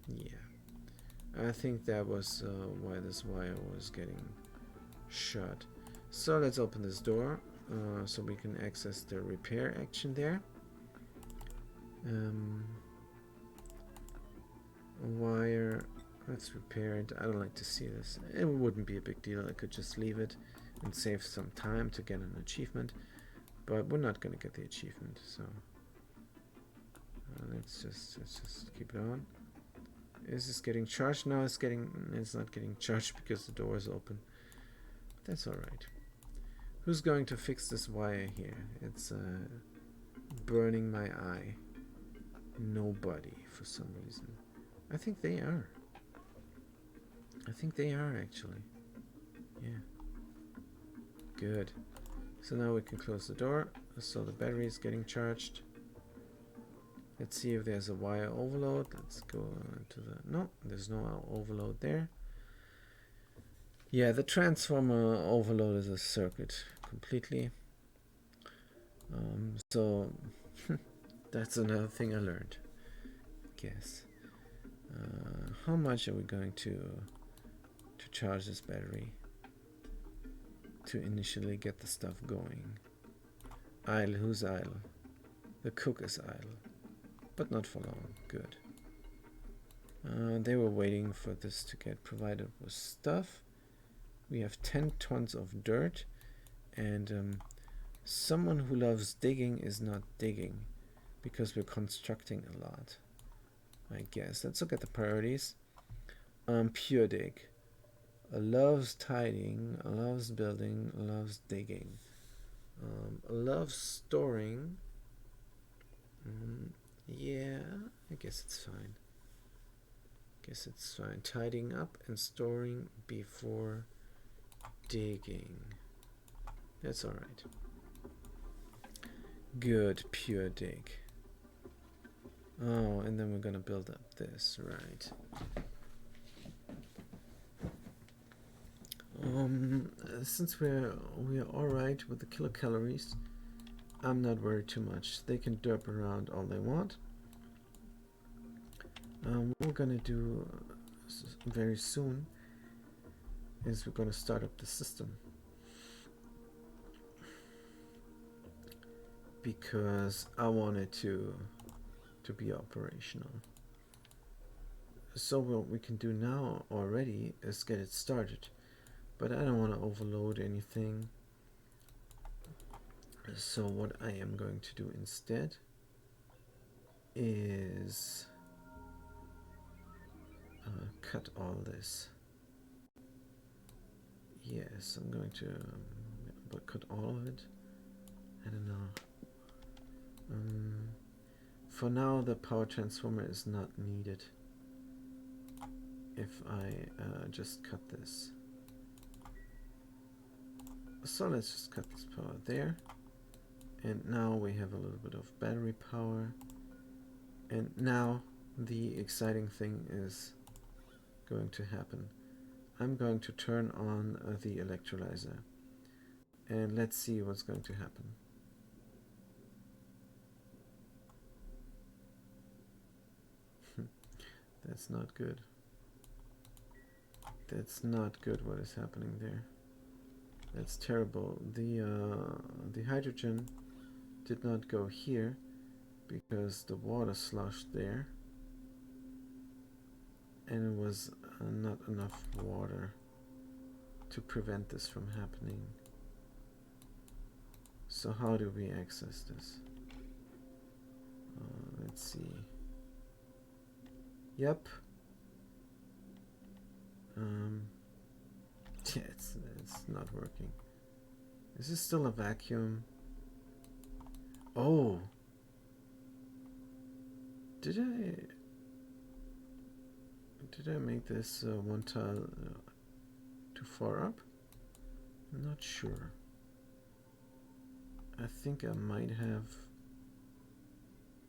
yeah, I think that was why this wire was getting shut. So let's open this door so we can access the repair action there. Wire, let's repair it. I don't like to see this. It wouldn't be a big deal. I could just leave it and save some time to get an achievement, but we're not going to get the achievement, so let's just keep it on. Is this getting charged? No, it's not getting charged because the door is open. That's all right. Who's going to fix this wire here? It's burning my eye. Nobody, for some reason. I think they are. I think they are, actually. Yeah. Good. So now we can close the door. So the battery is getting charged. Let's see if there's a wire overload. Let's go to the... No, there's no overload there. Yeah, the transformer overload is a circuit completely. So that's another thing I learned, I guess. How much are we going to charge this battery to initially get the stuff going? Idle, who's idle? The cook is idle, but not for long. Good. They were waiting for this to get provided with stuff. We have 10 tons of dirt, and someone who loves digging is not digging because we're constructing a lot, I guess. Let's look at the priorities. Pure dig. Loves tidying, loves building, loves digging. Loves storing. Yeah, I guess it's fine. Tidying up and storing before digging. That's alright. Good, pure dig. Oh, and then we're gonna build up this, right. Since we're alright with the kilocalories, I'm not worried too much. They can derp around all they want. What we're gonna do very soon is we're gonna start up the system, because I want it to be operational. So what we can do now already is get it started, but I don't want to overload anything. So what I am going to do instead is cut all this. Yes, I'm going to cut all of it. I don't know. For now, the power transformer is not needed if I just cut this. So let's just cut this power there. And now we have a little bit of battery power. And now the exciting thing is going to happen. I'm going to turn on the electrolyzer. And let's see what's going to happen. That's not good. That's not good what is happening there. That's terrible. The hydrogen did not go here because the water sloshed there. And it was not enough water to prevent this from happening. So how do we access this? Let's see. Yep. Yeah, it's not working. Is this still a vacuum? Oh. Did I make this one tile too far up? I'm not sure. I think I might have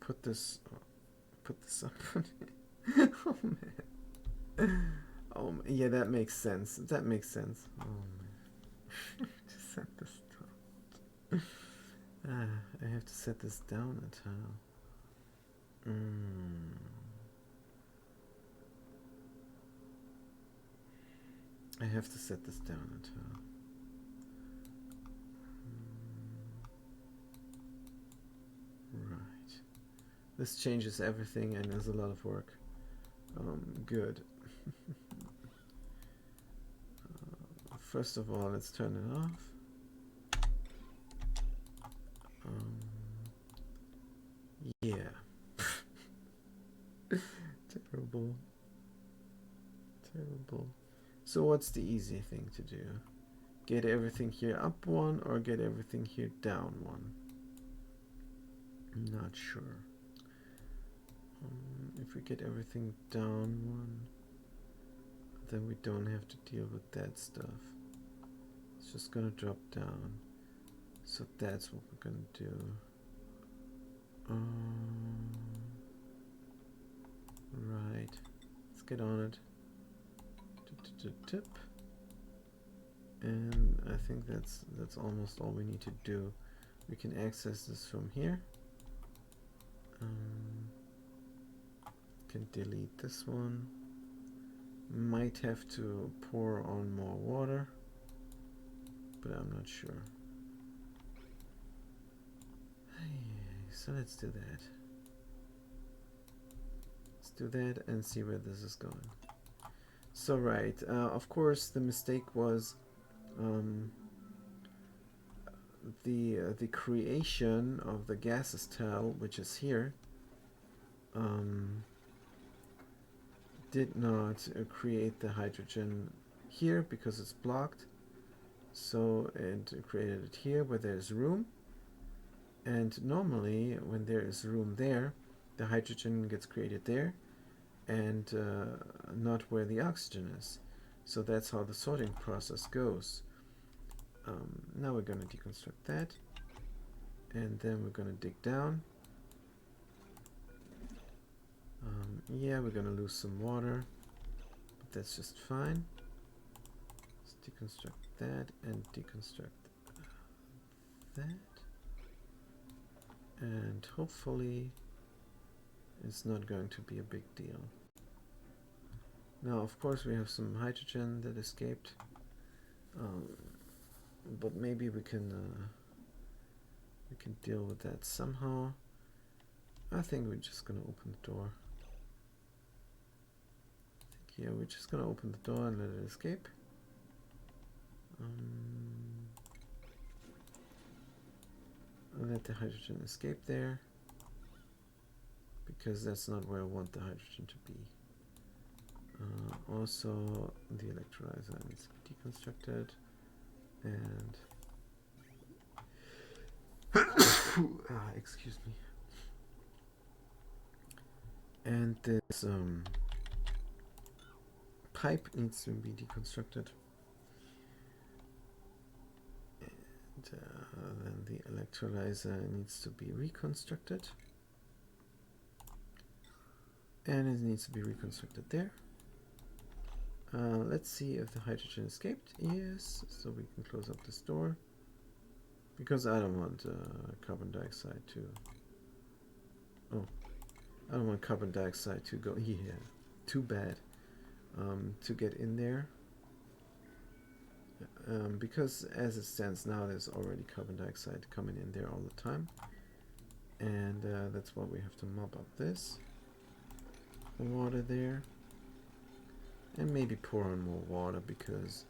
put this up. Oh man. Oh yeah, that makes sense. That makes sense. Oh man. To set this down. I have to set this down a tile. I have to set this down a tile. Right. This changes everything and is a lot of work. Good. First of all, let's turn it off. Yeah. Terrible. Terrible. So what's the easy thing to do? Get everything here up one or get everything here down one? I'm not sure. If we get everything down one, then we don't have to deal with that stuff. It's just gonna drop down. So that's what we're gonna do. Right. Let's get on it. Tip. And I think that's almost all we need to do. We can access this from here. Can delete this one. Might have to pour on more water, but I'm not sure. So let's do that. Let's do that and see where this is going. So right, of course the mistake was the creation of the gases tile, which is here, did not create the hydrogen here because it's blocked. So it created it here where there's room. And normally when there is room there, the hydrogen gets created there and not where the oxygen is. So that's how the sorting process goes. Now we're going to deconstruct that, and then we're going to dig down. Yeah, we're going to lose some water, but that's just fine. Let's deconstruct that and deconstruct that. And hopefully it's not going to be a big deal. Now, of course, we have some hydrogen that escaped, but maybe we can deal with that somehow. I think we're just gonna open the door. here. We're just gonna open the door and let it escape. Let the hydrogen escape there, because that's not where I want the hydrogen to be. Also, the electrolyzer needs to be deconstructed, and excuse me. And this pipe needs to be deconstructed. And then the electrolyzer needs to be reconstructed. And it needs to be reconstructed there. Let's see if the hydrogen escaped. Yes, so we can close up this door. Because I don't want carbon dioxide to... Oh, I don't want carbon dioxide to go... Yeah, too bad. To get in there. Because as it stands now, there's already carbon dioxide coming in there all the time. And that's why we have to mop up this. Water there. And maybe pour on more water, because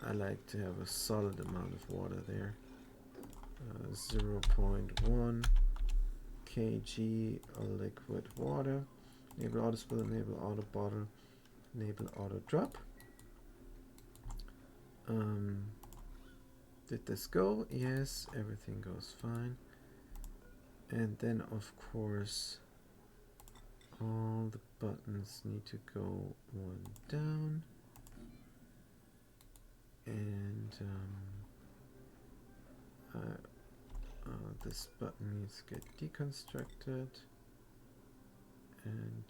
I like to have a solid amount of water there. 0.1 kg liquid water. Enable auto spill, enable auto bottle, enable auto drop. Did this go? Yes, everything goes fine. And then of course all the buttons need to go one down, and this button needs to get deconstructed, and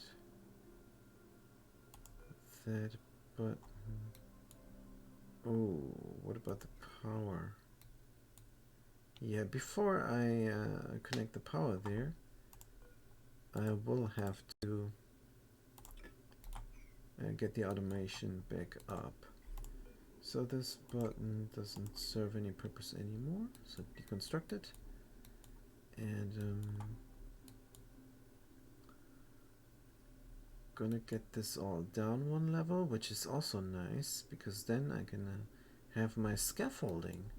that button. Oh, what about the power? Yeah, before I connect the power there, I will have to get the automation back up. So this button doesn't serve any purpose anymore, so deconstruct it. And gonna get this all down one level, which is also nice, because then I can have my scaffolding.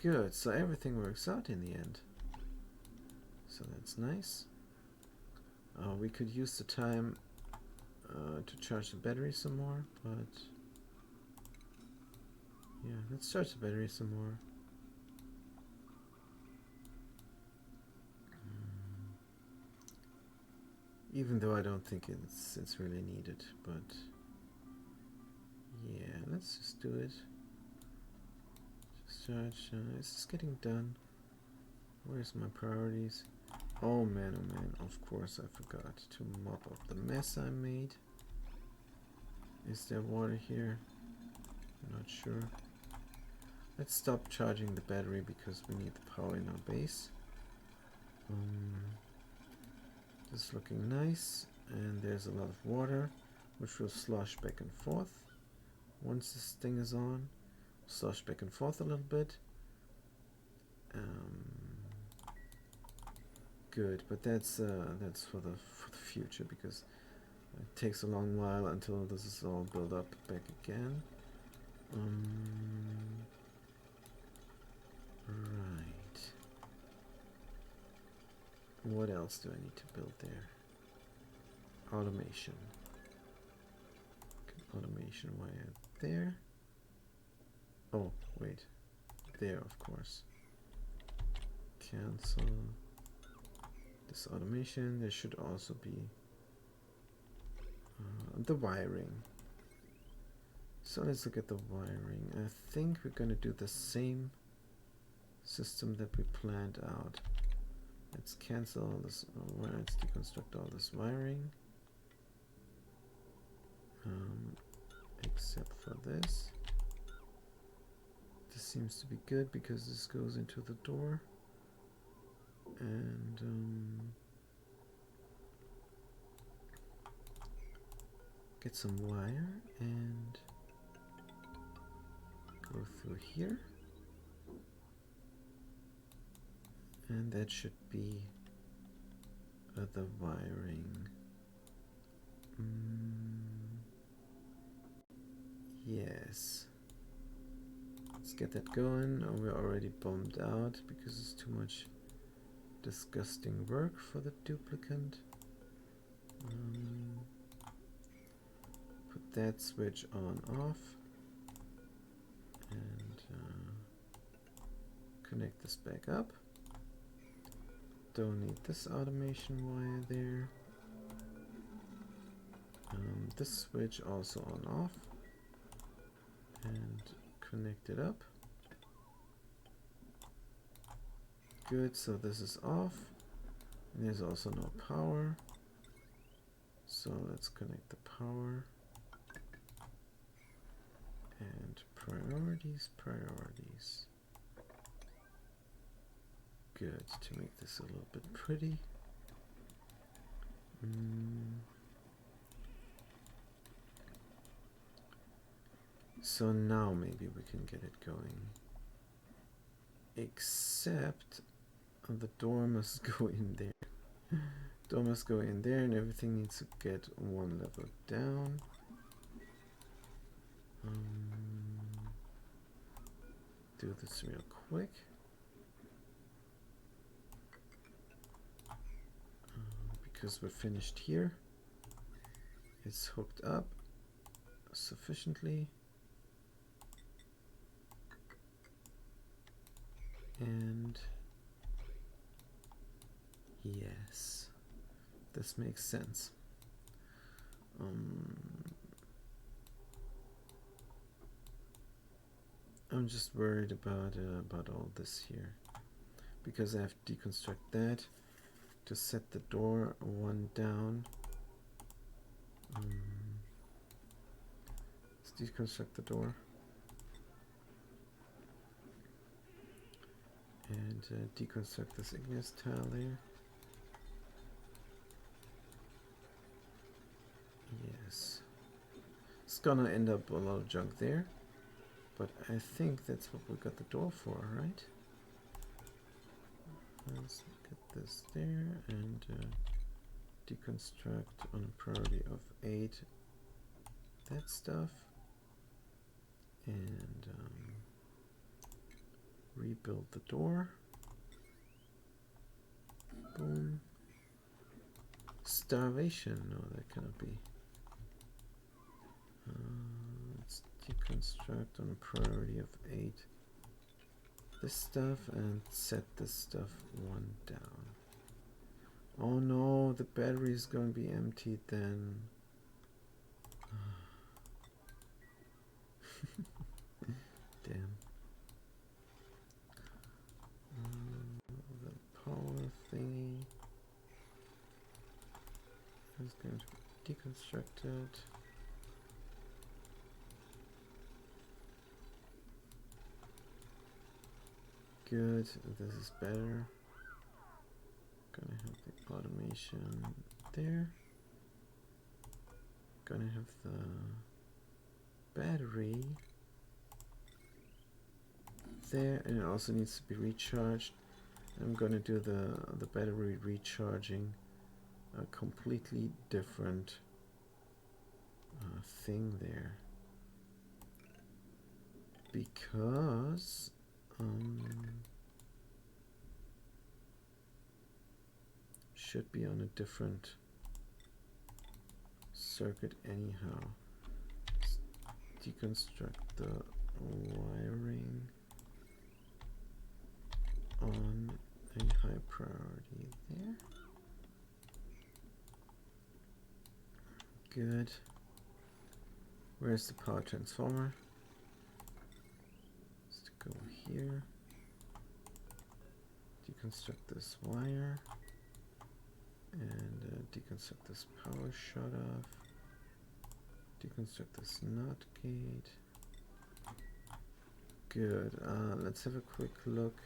Good, so everything works out in the end. So that's nice. We could use the time to charge the battery some more, but yeah, let's charge the battery some more. Even though I don't think it's really needed, but yeah, let's just do it. Just charge. Is this getting done? Where's my priorities? Oh man, of course I forgot to mop up the mess I made. Is there water here? I'm not sure. Let's stop charging the battery because we need the power in our base. This is looking nice, and there's a lot of water which will slosh back and forth. Once this thing is on, slosh back and forth a little bit. Good, but that's for the future, because it takes a long while until this is all built up back again. Right. What else do I need to build there? Automation. Automation wire there. Oh, wait. There, of course. Cancel this automation. There should also be the wiring. So let's look at the wiring. I think we're going to do the same system that we planned out. Let's cancel all this. Let's deconstruct all this wiring. Except for this. This seems to be good because this goes into the door. And get some wire and go through here. And that should be the wiring. Yes. Let's get that going. Oh, we're already bummed out because it's too much disgusting work for the duplicant. Put that switch on off and connect this back up. Don't need this automation wire there. This switch also on off and connect it up. Good, so this is off. And there's also no power. So let's connect the power. And priorities. Good, to make this a little bit pretty. So now maybe we can get it going. Except the door must go in there. Door must go in there and everything needs to get one level down. Do this real quick. Because we're finished here. It's hooked up sufficiently. And yes, this makes sense. I'm just worried about all this here, because I have to deconstruct that to set the door one down. Let's deconstruct the door and deconstruct this igneous tile there. Yes, it's gonna end up a lot of junk there, but I think that's what we got the door for, right? Let's get this there and deconstruct on a priority of 8 that stuff and rebuild the door. Boom. Starvation, no, that cannot be. Let's deconstruct on a priority of 8 this stuff and set this stuff one down. Oh no, the battery is going to be emptied then. Damn. The power thingy is going to be deconstructed. Good, this is better. Gonna have the automation there. Gonna have the battery there, and it also needs to be recharged. I'm gonna do the battery recharging a completely different thing there, because should be on a different circuit anyhow. Let's deconstruct the wiring on a high priority there. Good. Where's the power transformer? Let's go here. Deconstruct this wire and deconstruct this power shut off. Deconstruct this NOT gate. Good. Let's have a quick look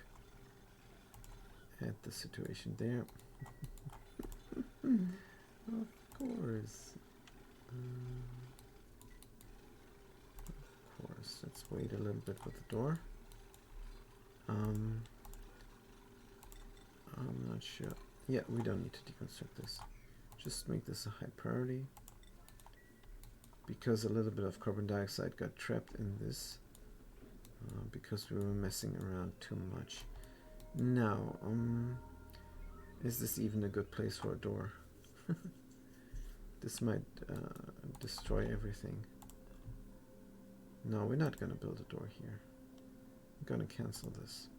at the situation there. Of course. Of course. Let's wait a little bit with the door. I'm not sure. Yeah, we don't need to deconstruct this. Just make this a high priority. because a little bit of carbon dioxide got trapped in this because we were messing around too much. Now, is this even a good place for a door? This might destroy everything. No, we're not going to build a door here. I'm going to cancel this.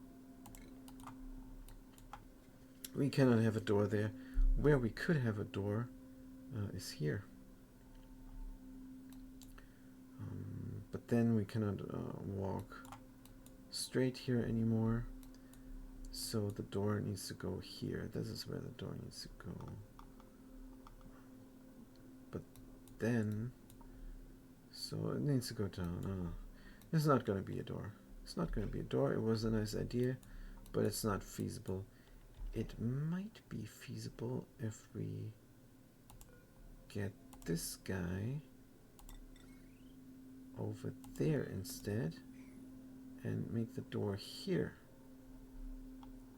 We cannot have a door there. Where we could have a door is here. But then we cannot walk straight here anymore. So the door needs to go here. This is where the door needs to go. But then, so it needs to go down. It's not going to be a door. It's not going to be a door. It was a nice idea, but it's not feasible. It might be feasible if we get this guy over there instead and make the door here.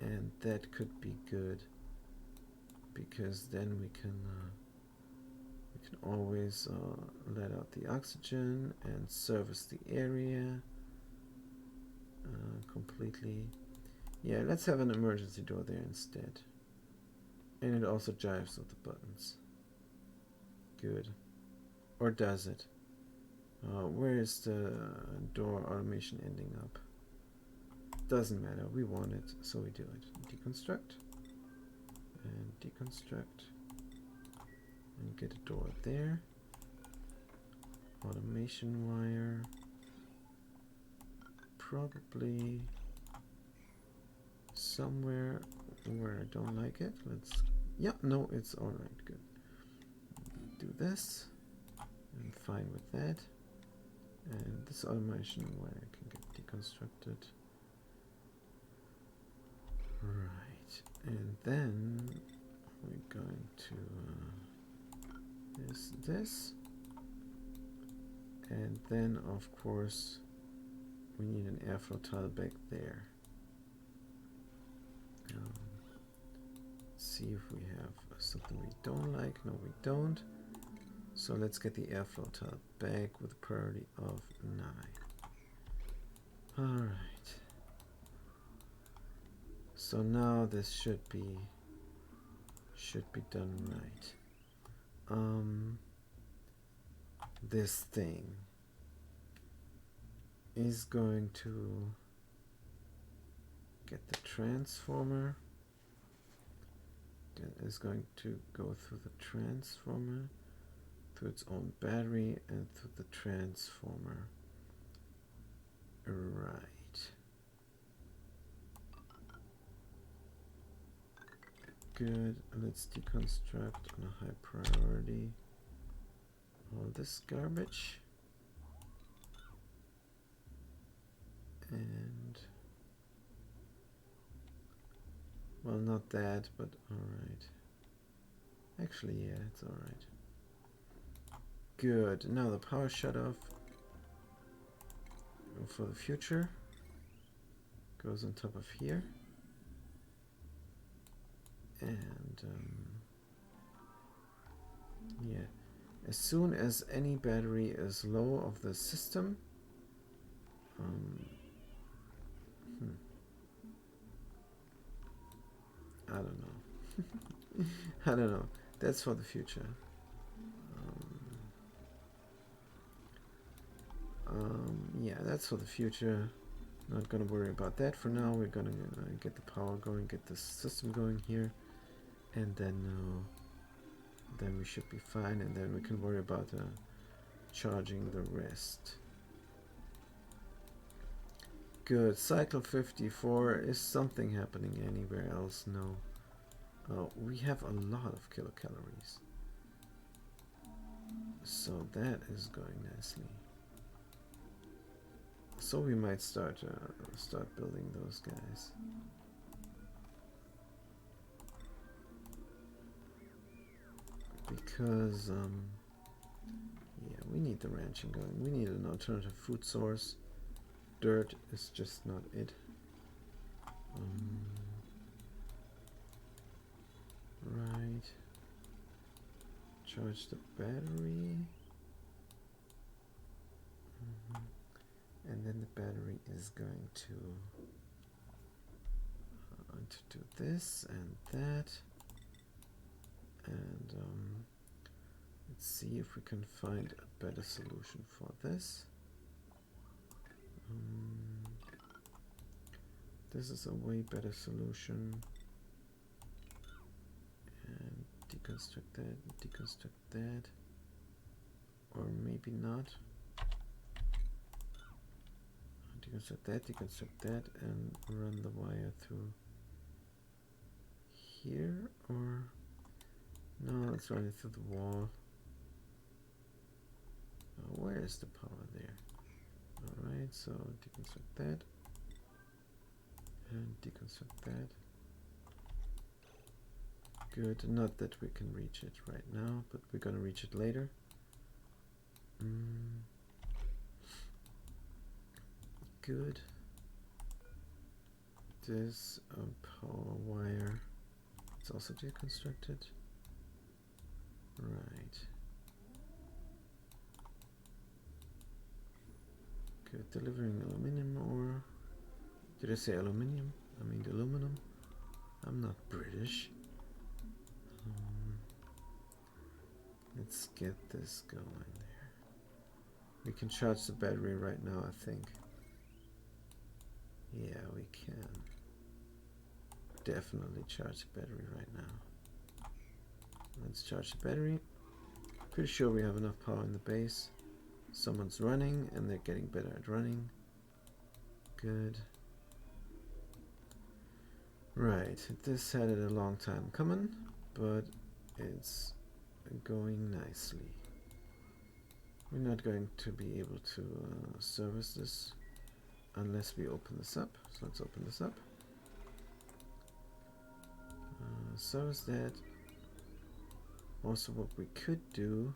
And that could be good because then we can always let out the oxygen and service the area completely. Yeah, let's have an emergency door there instead. And it also jives with the buttons. Good. Or does it? Where is the door automation ending up? Doesn't matter, we want it, so we do it. Deconstruct. And deconstruct. And get a door there. Automation wire. Probably somewhere where I don't like it. Let's, yeah, no, it's alright, good. Do this. I'm fine with that. And this automation wire can get deconstructed. Right, and then we're going to this, and then of course we need an airflow tile back there. Let's see if we have something we don't like. No, we don't. So let's get the airflow tile back with a priority of 9. All right. So now this should be done right. This thing is going to get the transformer. Is going to go through the transformer, through its own battery, and through the transformer. Right. Good. Let's deconstruct on a high priority all this garbage. And, well, not that, but alright. Actually, yeah, it's alright. Good. Now the power shut off for the future goes on top of here. And yeah, as soon as any battery is low of the system, I don't know. I don't know. That's for the future. Yeah, that's for the future. Not gonna worry about that for now. We're gonna get the power going, get the system going here, and then we should be fine. And then we can worry about charging the rest. Good. Cycle 54. Is something happening anywhere else? No. We have a lot of kilocalories, so that is going nicely. So we might start building those guys. Because yeah, we need the ranching going. We need an alternative food source. Dirt is just not it. Right. Charge the battery. And then the battery is going to do this and that. And let's see if we can find a better solution for this. This is a way better solution. And deconstruct that, or maybe not. Deconstruct that, and run the wire through here, or no, let's run it through the wall. Where is the power there? Alright, so deconstruct that, and deconstruct that. Good, not that we can reach it right now, but we're gonna reach it later. Good. This power wire, it's also deconstructed. Right. Good, delivering aluminum ore. Did I say aluminium? I mean aluminum. I'm not British. Let's get this going there. We can charge the battery right now, I think. Yeah, we can. Definitely charge the battery right now. Let's charge the battery. Pretty sure we have enough power in the base. Someone's running and they're getting better at running. Good. Right, this had it a long time coming, but it's going nicely. We're not going to be able to service this unless we open this up. So let's open this up. Service that. Also, what we could do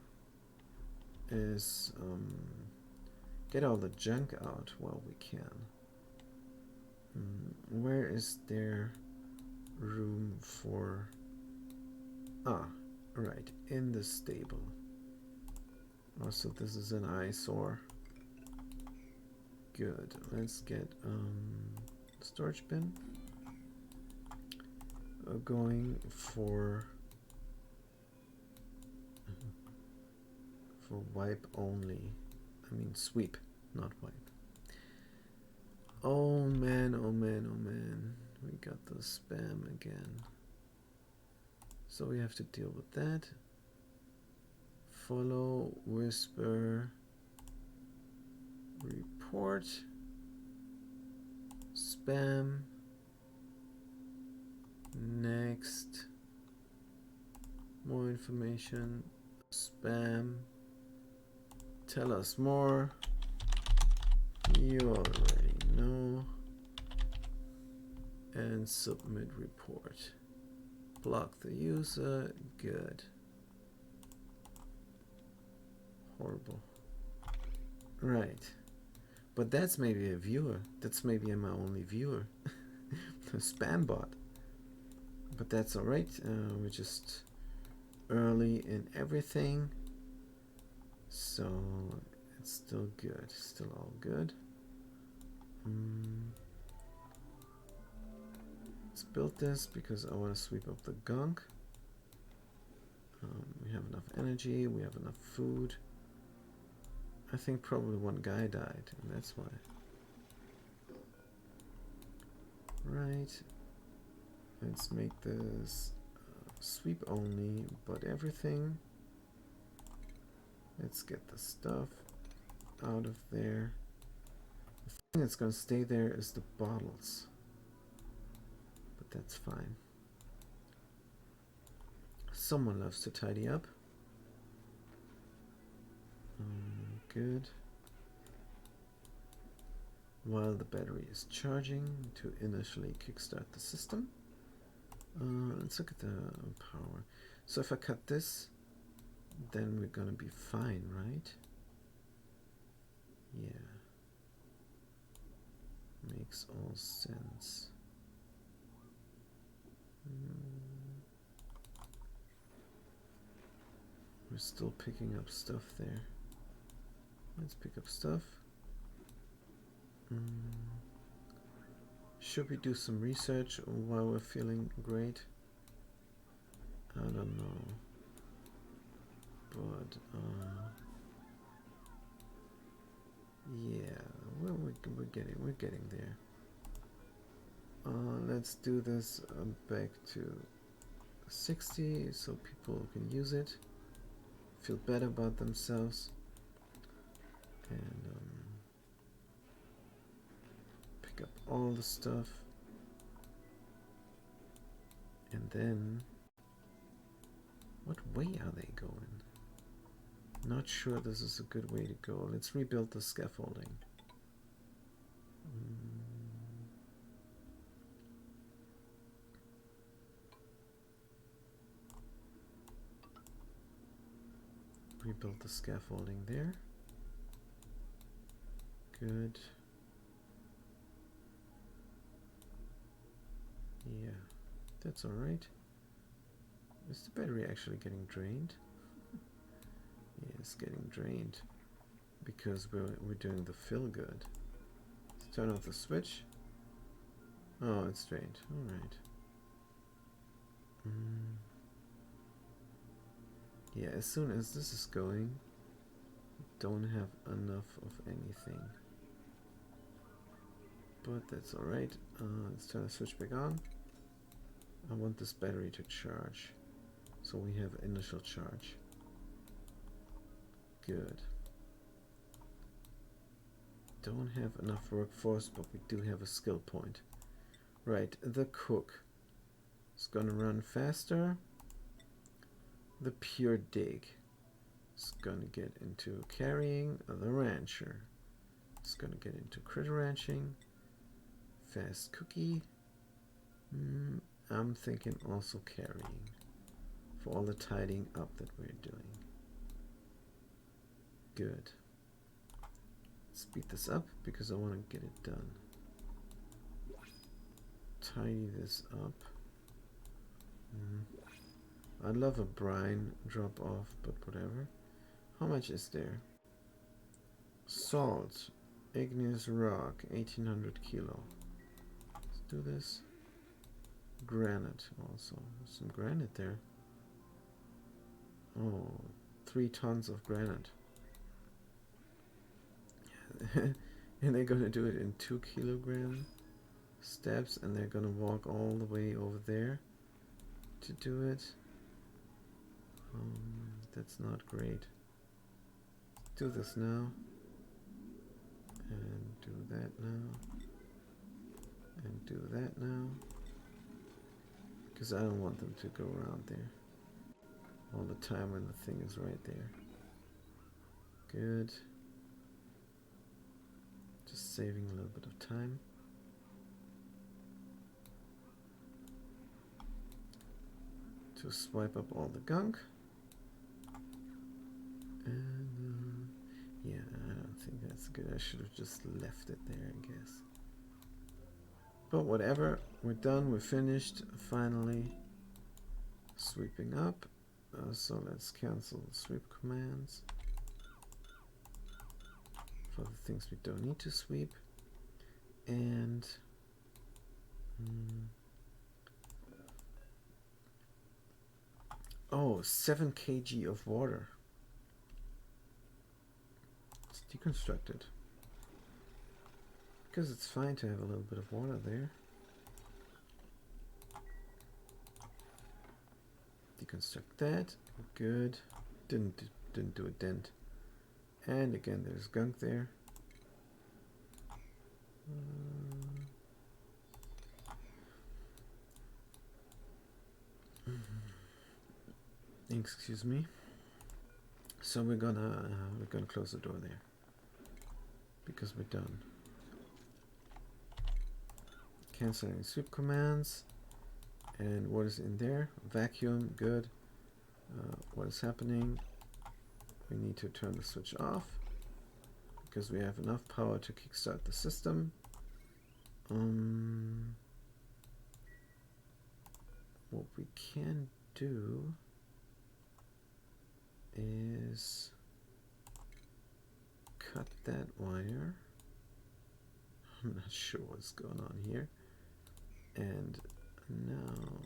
is get all the junk out while we can. Where is there room for... right, in the stable. Also, this is an eyesore. Good. Let's get storage bin. Going for wipe only. I mean sweep, not wipe. Oh man, oh man, oh man. We got the spam again. So we have to deal with that. Follow, whisper, report, spam, next, more information, spam, tell us more, you already know, and submit report. Block the user, good. Horrible. Right. But that's maybe a viewer. That's maybe my only viewer. A spam bot. But that's alright. We're just early in everything. So it's still good. Still all good. Let's build this because I want to sweep up the gunk. We have enough energy. We have enough food. I think probably one guy died, and that's why. Right. Let's make this sweep only, but everything. Let's get the stuff out of there. The thing that's going to stay there is the bottles. But that's fine. Someone loves to tidy up. Good. While the battery is charging to initially kickstart the system. Let's look at the power. So if I cut this, then we're gonna be fine, right? Yeah. Makes all sense. We're still picking up stuff there. Let's pick up stuff. Should we do some research while we're feeling great? I don't know. But, yeah, we're getting there. Let's do this back to 60 so people can use it, feel better about themselves, and pick up all the stuff. And then, what way are they going? Not sure this is a good way to go. Let's rebuild the scaffolding. Rebuild the scaffolding there. Good. Yeah, that's all right. Is the battery actually getting drained? Yeah, it's getting drained because we're doing the fill good. Let's turn off the switch. Oh, it's drained. All right. Yeah, as soon as this is going, don't have enough of anything. But that's alright. Let's turn the switch back on. I want this battery to charge, so we have initial charge. Good. Don't have enough workforce, but we do have a skill point. Right, the cook is gonna run faster. The pure dig is gonna get into carrying. The rancher is gonna get into critter ranching. Fast cookie. I'm thinking also carrying for all the tidying up that we're doing. Good. Speed this up because I want to get it done. Tidy this up. I'd love a brine drop off, but whatever. How much is there? Salt, igneous rock, 1800 kilo. Let's do this. Granite also. There's some granite there. Oh, 3 tons of granite. And they're gonna do it in 2 kilogram steps, and they're gonna walk all the way over there to do it. That's not great. Do this now, and do that now, and do that now, because I don't want them to go around there all the time when the thing is right there. Good. Just saving a little bit of time. To swipe up all the gunk. And yeah, I don't think that's good. I should have just left it there, I guess. But whatever, we're done, we're finished, finally. Sweeping up. So let's cancel the sweep commands for the things we don't need to sweep. And oh, 7 kg of water. It's deconstructed. Because it's fine to have a little bit of water there. Deconstruct that. Good. Didn't do a dent. And again, there's gunk there. Excuse me. So we're gonna close the door there because we're done. Canceling sweep commands. And what is in there? Vacuum. Good. What is happening? We need to turn the switch off because we have enough power to kickstart the system. What we can do is cut that wire. I'm not sure what's going on here. And now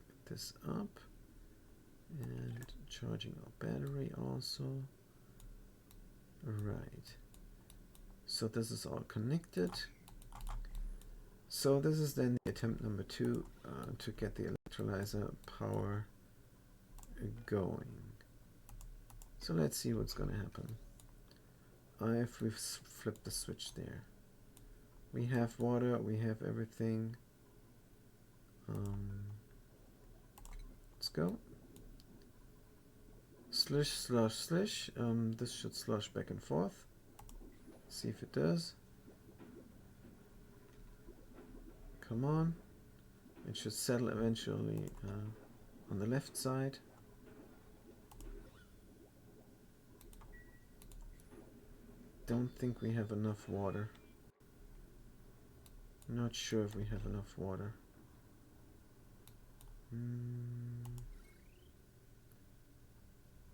get this up and charging our battery also. Right. So this is all connected. So this is then the attempt number 2 to get the electrolyzer power going. So let's see what's going to happen. We've flipped the switch there. We have water, we have everything. Let's go. Slish, slosh, slish. This should slosh back and forth. See if it does. Come on. It should settle eventually on the left side. Don't think we have enough water. Not sure if we have enough water.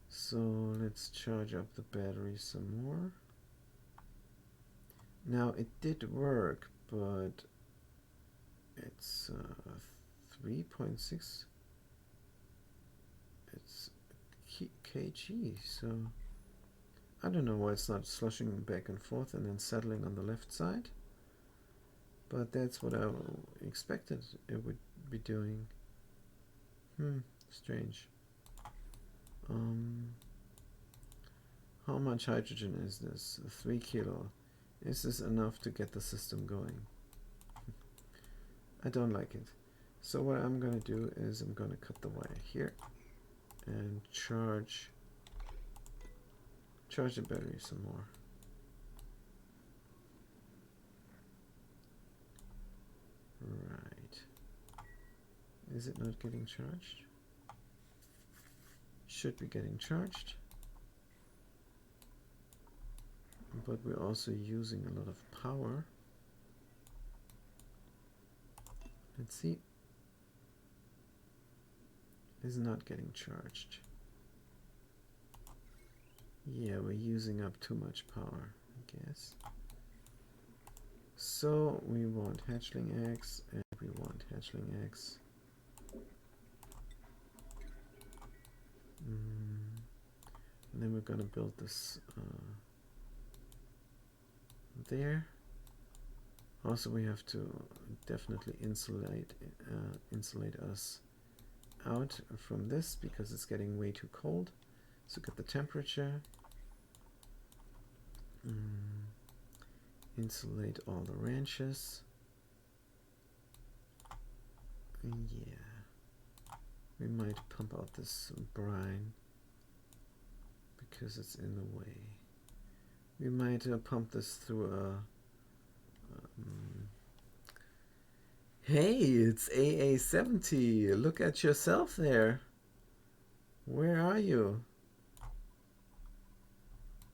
So let's charge up the battery some more. Now it did work, but it's 3.6. It's kg, so I don't know why it's not slushing back and forth and then settling on the left side. But that's what I expected it would be doing. Strange. How much hydrogen is this? 3 kilo. Is this enough to get the system going? I don't like it. So what I'm going to do is I'm going to cut the wire here and charge the battery some more. Right. Is it not getting charged? Should be getting charged. But we're also using a lot of power. Let's see. Is not getting charged. Yeah, we're using up too much power, I guess. So we want hatchling eggs and we want hatchling eggs. And then we're gonna build this there. Also, we have to definitely insulate us out from this because it's getting way too cold. So get the temperature. Insulate all the ranches. Yeah, we might pump out this brine because it's in the way. We might pump this through a hey, it's AA70. Look at yourself there. Where are you?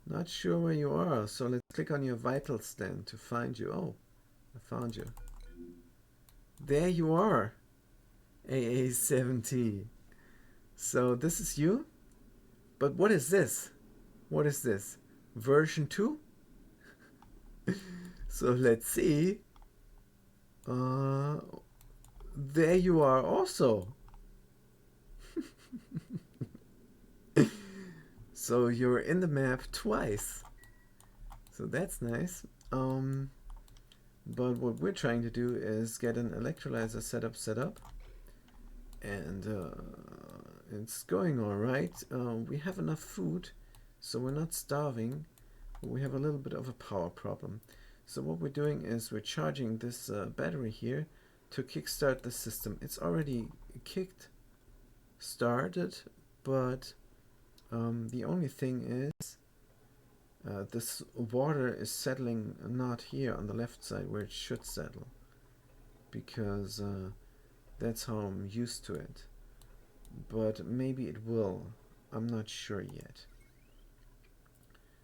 Not sure where you are, so let's click on your vitals then to find you. Oh, I found you. There you are, AA70. So this is you? But what is this? What is this? Version 2? So let's see. There you are also. So you're in the map twice. So that's nice. But what we're trying to do is get an electrolyzer set up. And it's going all right. We have enough food, so we're not starving. But we have a little bit of a power problem. So what we're doing is we're charging this battery here to kickstart the system. It's already started, but the only thing is this water is settling not here on the left side where it should settle, because that's how I'm used to it. But maybe it will. I'm not sure yet.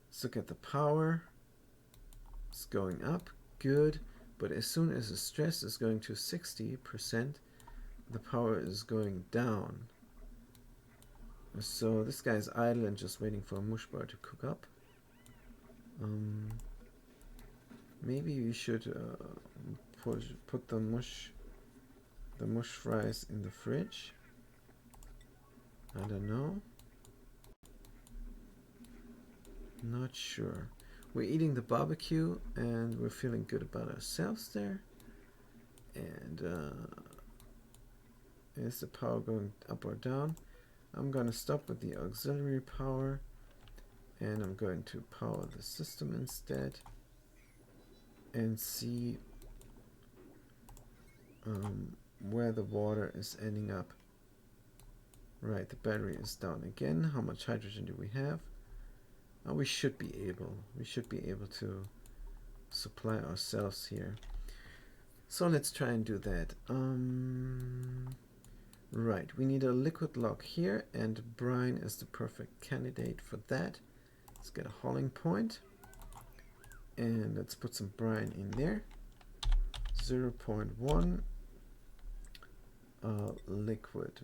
Let's look at the power. It's going up, good, but as soon as the stress is going to 60%, the power is going down. So this guy's idle and just waiting for a mush bar to cook up. Um, maybe we should put the mush fries in the fridge. I don't know. Not sure. We're eating the barbecue and we're feeling good about ourselves there. And is the power going up or down? I'm going to stop with the auxiliary power and I'm going to power the system instead and see where the water is ending up. Right, the battery is down again. How much hydrogen do we have? We should be able to supply ourselves here. So let's try and do that. Right, we need a liquid lock here, and brine is the perfect candidate for that. Let's get a hauling point, and let's put some brine in there. 0.1 liquid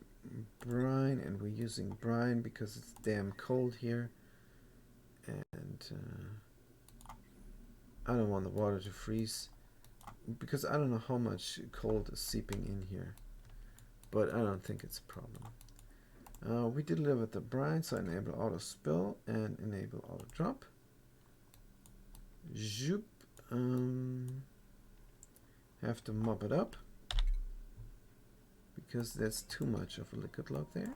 brine, and we're using brine because it's damn cold here, and I don't want the water to freeze because I don't know how much cold is seeping in here, but I don't think it's a problem. We delivered the brine, so enable auto spill and enable auto drop. Zoop. Have to mop it up because there's too much of a liquid lock there.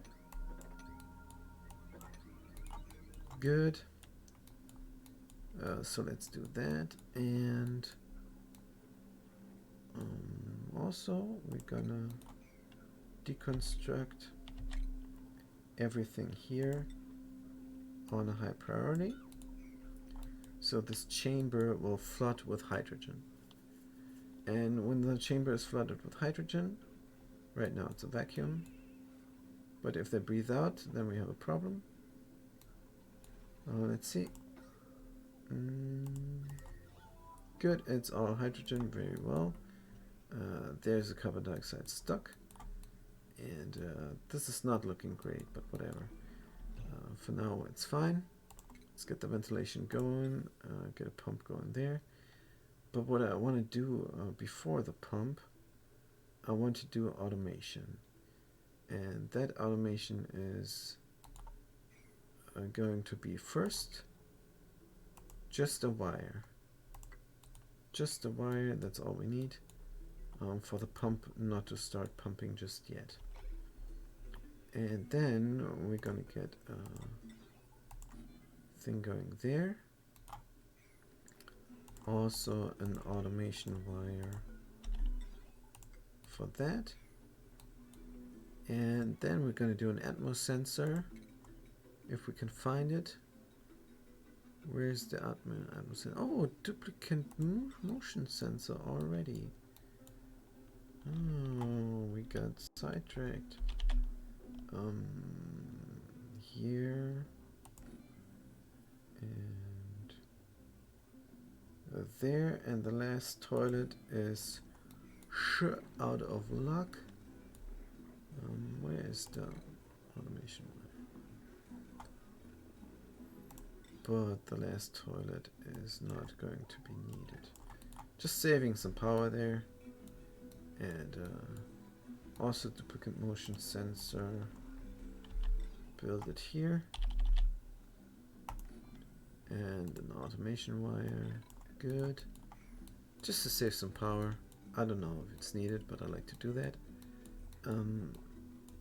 Good. So let's do that, and also we're gonna deconstruct everything here on a high priority, so this chamber will flood with hydrogen. And when the chamber is flooded with hydrogen, right now it's a vacuum, but if they breathe out, then we have a problem. Let's see. Good, it's all hydrogen, very well. There's a carbon dioxide stuck, and this is not looking great, but whatever. For now it's fine. Let's get the ventilation going, get a pump going there. But what I want to do before the pump, I want to do automation, and that automation is going to be first just a wire. Just a wire, that's all we need for the pump not to start pumping just yet. And then we're going to get a thing going there. Also an automation wire for that. And then we're going to do an Atmos sensor, if we can find it. Where's the Atmos sensor? Oh, duplicate motion sensor already. Oh, we got sidetracked. Here and there, and the last toilet is out of luck. Where is the automation wire? But the last toilet is not going to be needed. Just saving some power there. And also duplicate motion sensor. Build it here. And an automation wire. Good. Just to save some power. I don't know if it's needed, but I like to do that.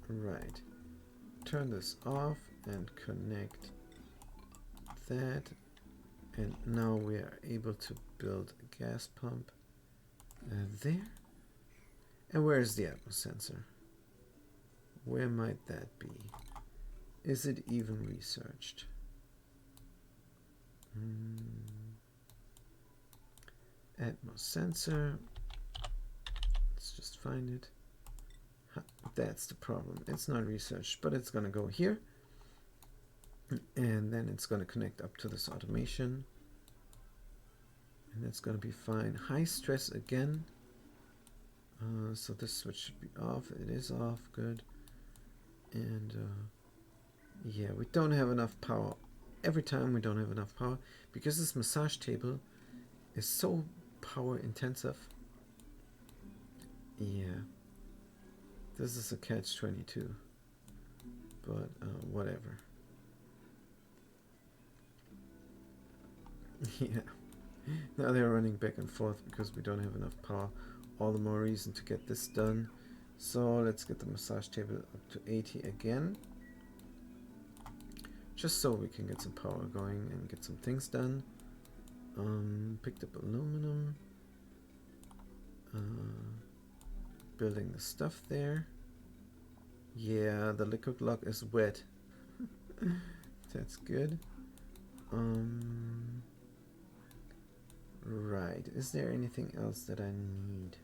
Right. Turn this off and connect that. And now we are able to build a gas pump there. And where is the Atmos sensor? Where might that be? Is it even researched? Atmos sensor. Let's just find it. That's the problem. It's not researched, but it's going to go here. And then it's going to connect up to this automation. And that's going to be fine. High stress again. So this switch should be off. It is off. Good. And yeah, we don't have enough power every time we don't have enough power, because this massage table is so power intensive. Yeah, this is a catch-22, but whatever. Yeah, now they're running back and forth because we don't have enough power. All the more reason to get this done. So let's get the massage table up to 80 again, just so we can get some power going and get some things done. Picked up aluminum, building the stuff there. Yeah, the liquid block is wet. That's good. Right, is there anything else that I need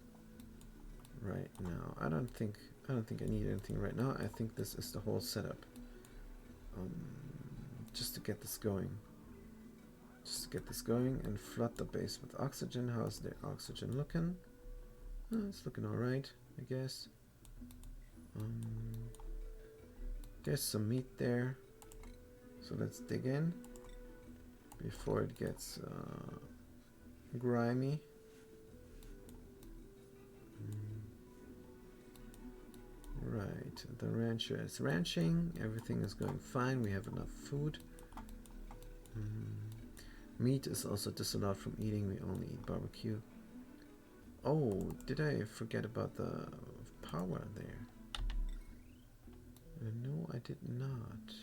right now? I don't think I need anything right now. I think this is the whole setup. Just to get this going. Just to get this going and flood the base with oxygen. How's the oxygen looking? Oh, it's looking alright, I guess. There's some meat there. So let's dig in before it gets grimy. Right, the rancher is ranching. Everything is going fine. We have enough food. Meat is also disallowed from eating. We only eat barbecue. Oh, did I forget about the power there? No, I did not.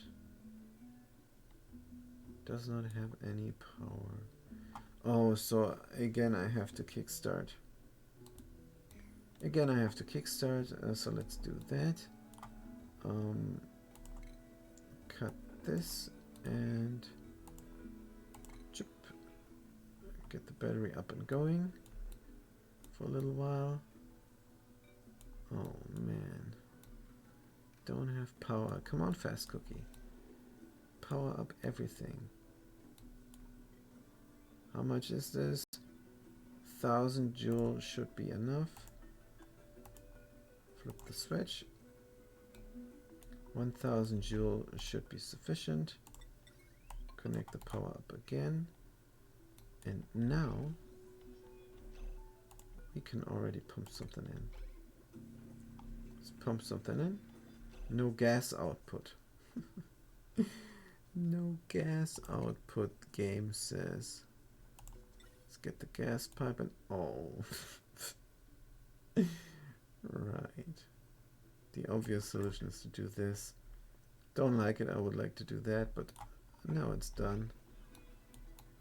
Does not have any power. Oh, so again I have to kickstart. Again I have to kickstart, so let's do that. Cut this and chip. Get the battery up and going for a little while. Oh man. Don't have power. Come on, fast cookie. Power up everything. How much is this? 1000 joules should be enough. Flip the switch. 1000 joules should be sufficient. Connect the power up again. And now we can already pump something in. Let's pump something in. No gas output. No gas output, game says. Let's get the gas pipe and oh. Right. The obvious solution is to do this. Don't like it, I would like to do that, but now it's done.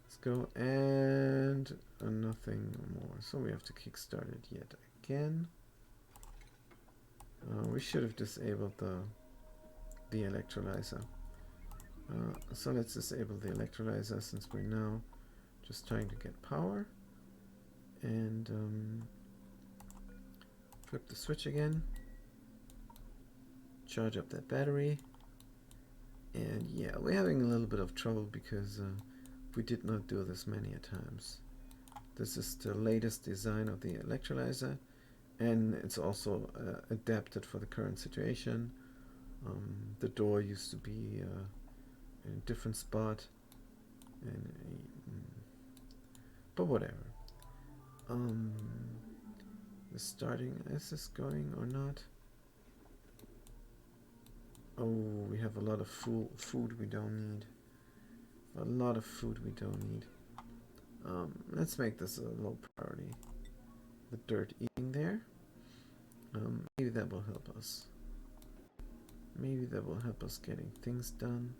Let's go and nothing more. So we have to kickstart it yet again. We should have disabled the electrolyzer. So let's disable the electrolyzer since we're now just trying to get power. And flip the switch again. Charge up that battery. And yeah, we're having a little bit of trouble because we did not do this many a times. This is the latest design of the electrolyzer, and it's also adapted for the current situation. The door used to be in a different spot, and but whatever. The starting, is this going or not? Oh, we have a lot of food we don't need. A lot of food we don't need. Let's make this a low priority. The dirt eating there. Maybe that will help us. Maybe that will help us getting things done.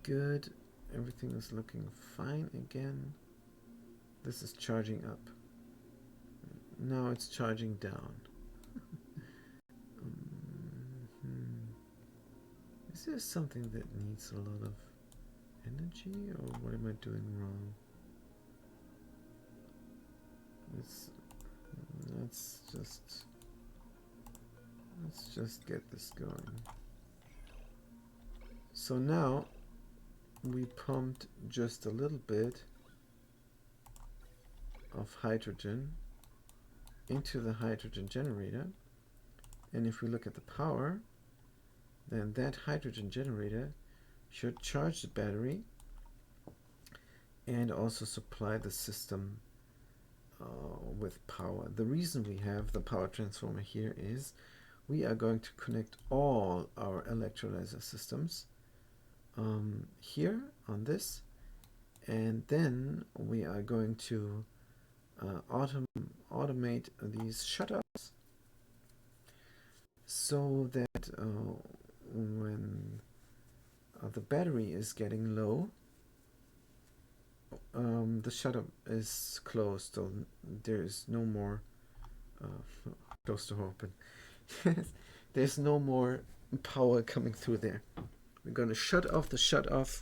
Good. Everything is looking fine again. This is charging up. Now it's charging down. Is there something that needs a lot of energy, or what am I doing wrong? Let's just get this going. So now we pumped just a little bit of hydrogen into the hydrogen generator, and if we look at the power, then that hydrogen generator should charge the battery and also supply the system with power. The reason we have the power transformer here is we are going to connect all our electrolyzer systems here on this, and then we are going to automate these shutoffs so that when the battery is getting low, the shutoff is closed, so there is no more closed or open. There's no more power coming through there. We're going to shut off the shutoff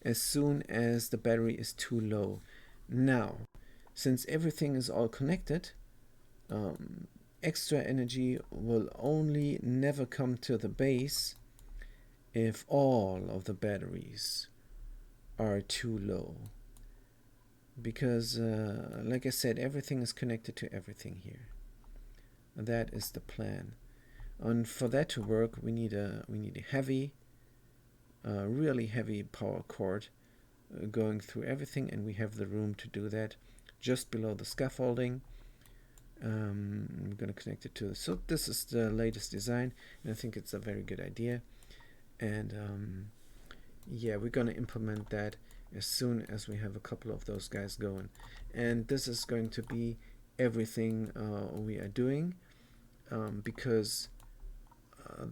as soon as the battery is too low. Now, since everything is all connected, extra energy will only never come to the base if all of the batteries are too low. Because, like I said, everything is connected to everything here. That is the plan. And for that to work, we need a heavy, really heavy power cord going through everything, and we have the room to do that just below the scaffolding. I'm going to connect it to. So this is the latest design, and I think it's a very good idea. And yeah, we're going to implement that as soon as we have a couple of those guys going. And this is going to be everything we are doing, because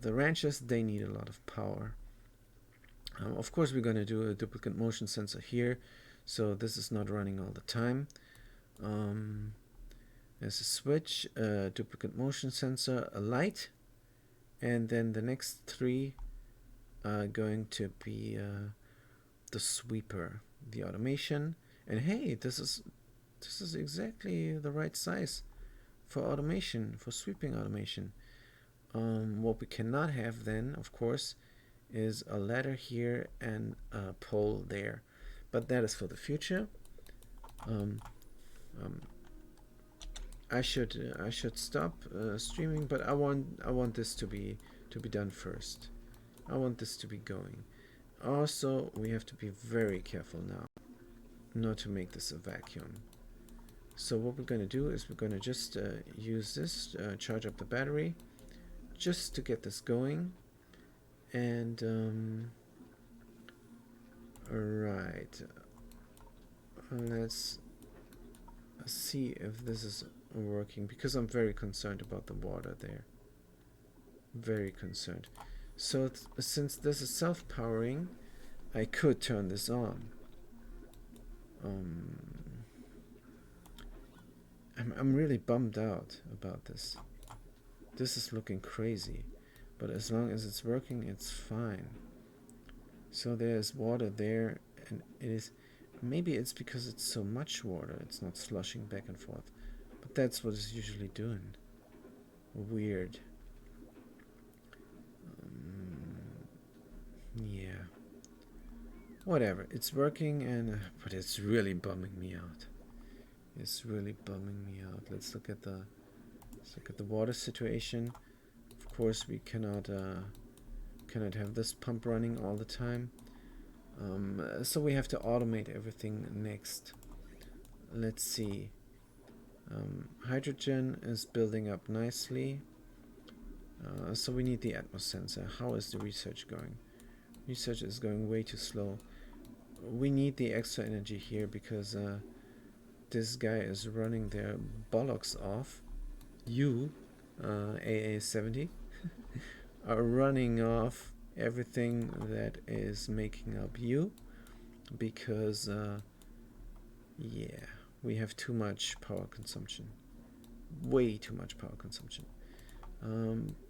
the ranches, they need a lot of power. Of course, we're going to do a duplicate motion sensor here, so this is not running all the time. There's a switch, a duplicate motion sensor, a light, and then the next three are going to be the sweeper, the automation, and hey, this is exactly the right size for automation, for sweeping automation. What we cannot have then, of course, is a ladder here and a pole there, but that is for the future. I should stop streaming, but I want this to be done first. I want this to be going. Also, we have to be very careful now not to make this a vacuum. So what we're going to do is we're going to just use this, charge up the battery, just to get this going. And alright, let's see if this is working, because I'm very concerned about the water there. Very concerned. So since this is self-powering, I could turn this on. I'm really bummed out about this. This is looking crazy, but as long as it's working, it's fine. So there's water there, and it is, maybe it's because it's so much water, it's not sloshing back and forth, but that's what it's usually doing. Weird. Yeah. Whatever, it's working, and but it's really bumming me out. It's really bumming me out. Let's look at the water situation. Of course, we cannot have this pump running all the time. So we have to automate everything next. Let's see. Hydrogen is building up nicely. So we need the Atmos sensor. How is the research going? Research is going way too slow. We need the extra energy here because this guy is running their bollocks off. You, AA70, are running off everything that is making up you, because yeah, we have too much power consumption, way too much power consumption.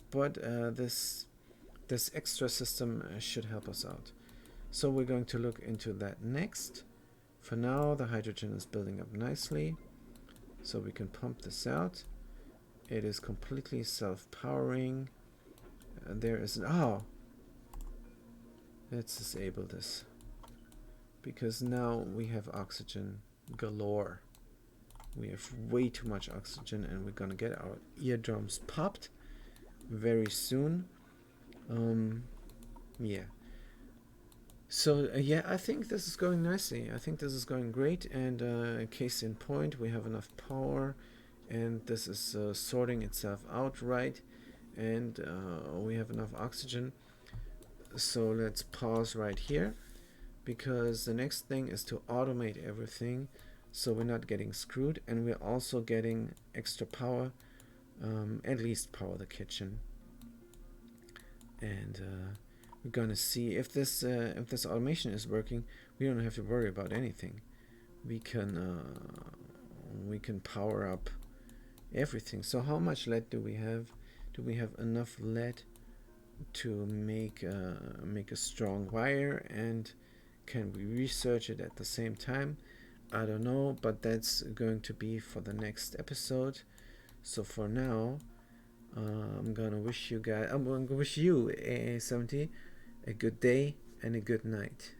But this extra system should help us out. So we're going to look into that next. For now, the hydrogen is building up nicely, so we can pump this out. It is completely self-powering. There is let's disable this, because now we have oxygen galore. We have way too much oxygen, and we're gonna get our eardrums popped very soon. Yeah. So yeah, I think this is going nicely. I think this is going great. And case in point, we have enough power, and this is sorting itself out right, and we have enough oxygen. So let's pause right here, because the next thing is to automate everything, so we're not getting screwed, and we're also getting extra power, at least power the kitchen. And we're gonna see if this automation is working. We don't have to worry about anything. We can power up everything. So how much lead do we have? Do we have enough lead to make a strong wire? And can we research it at the same time? I don't know, but that's going to be for the next episode. So for now, I'm gonna wish you guys, I'm gonna wish you, A70, a good day and a good night.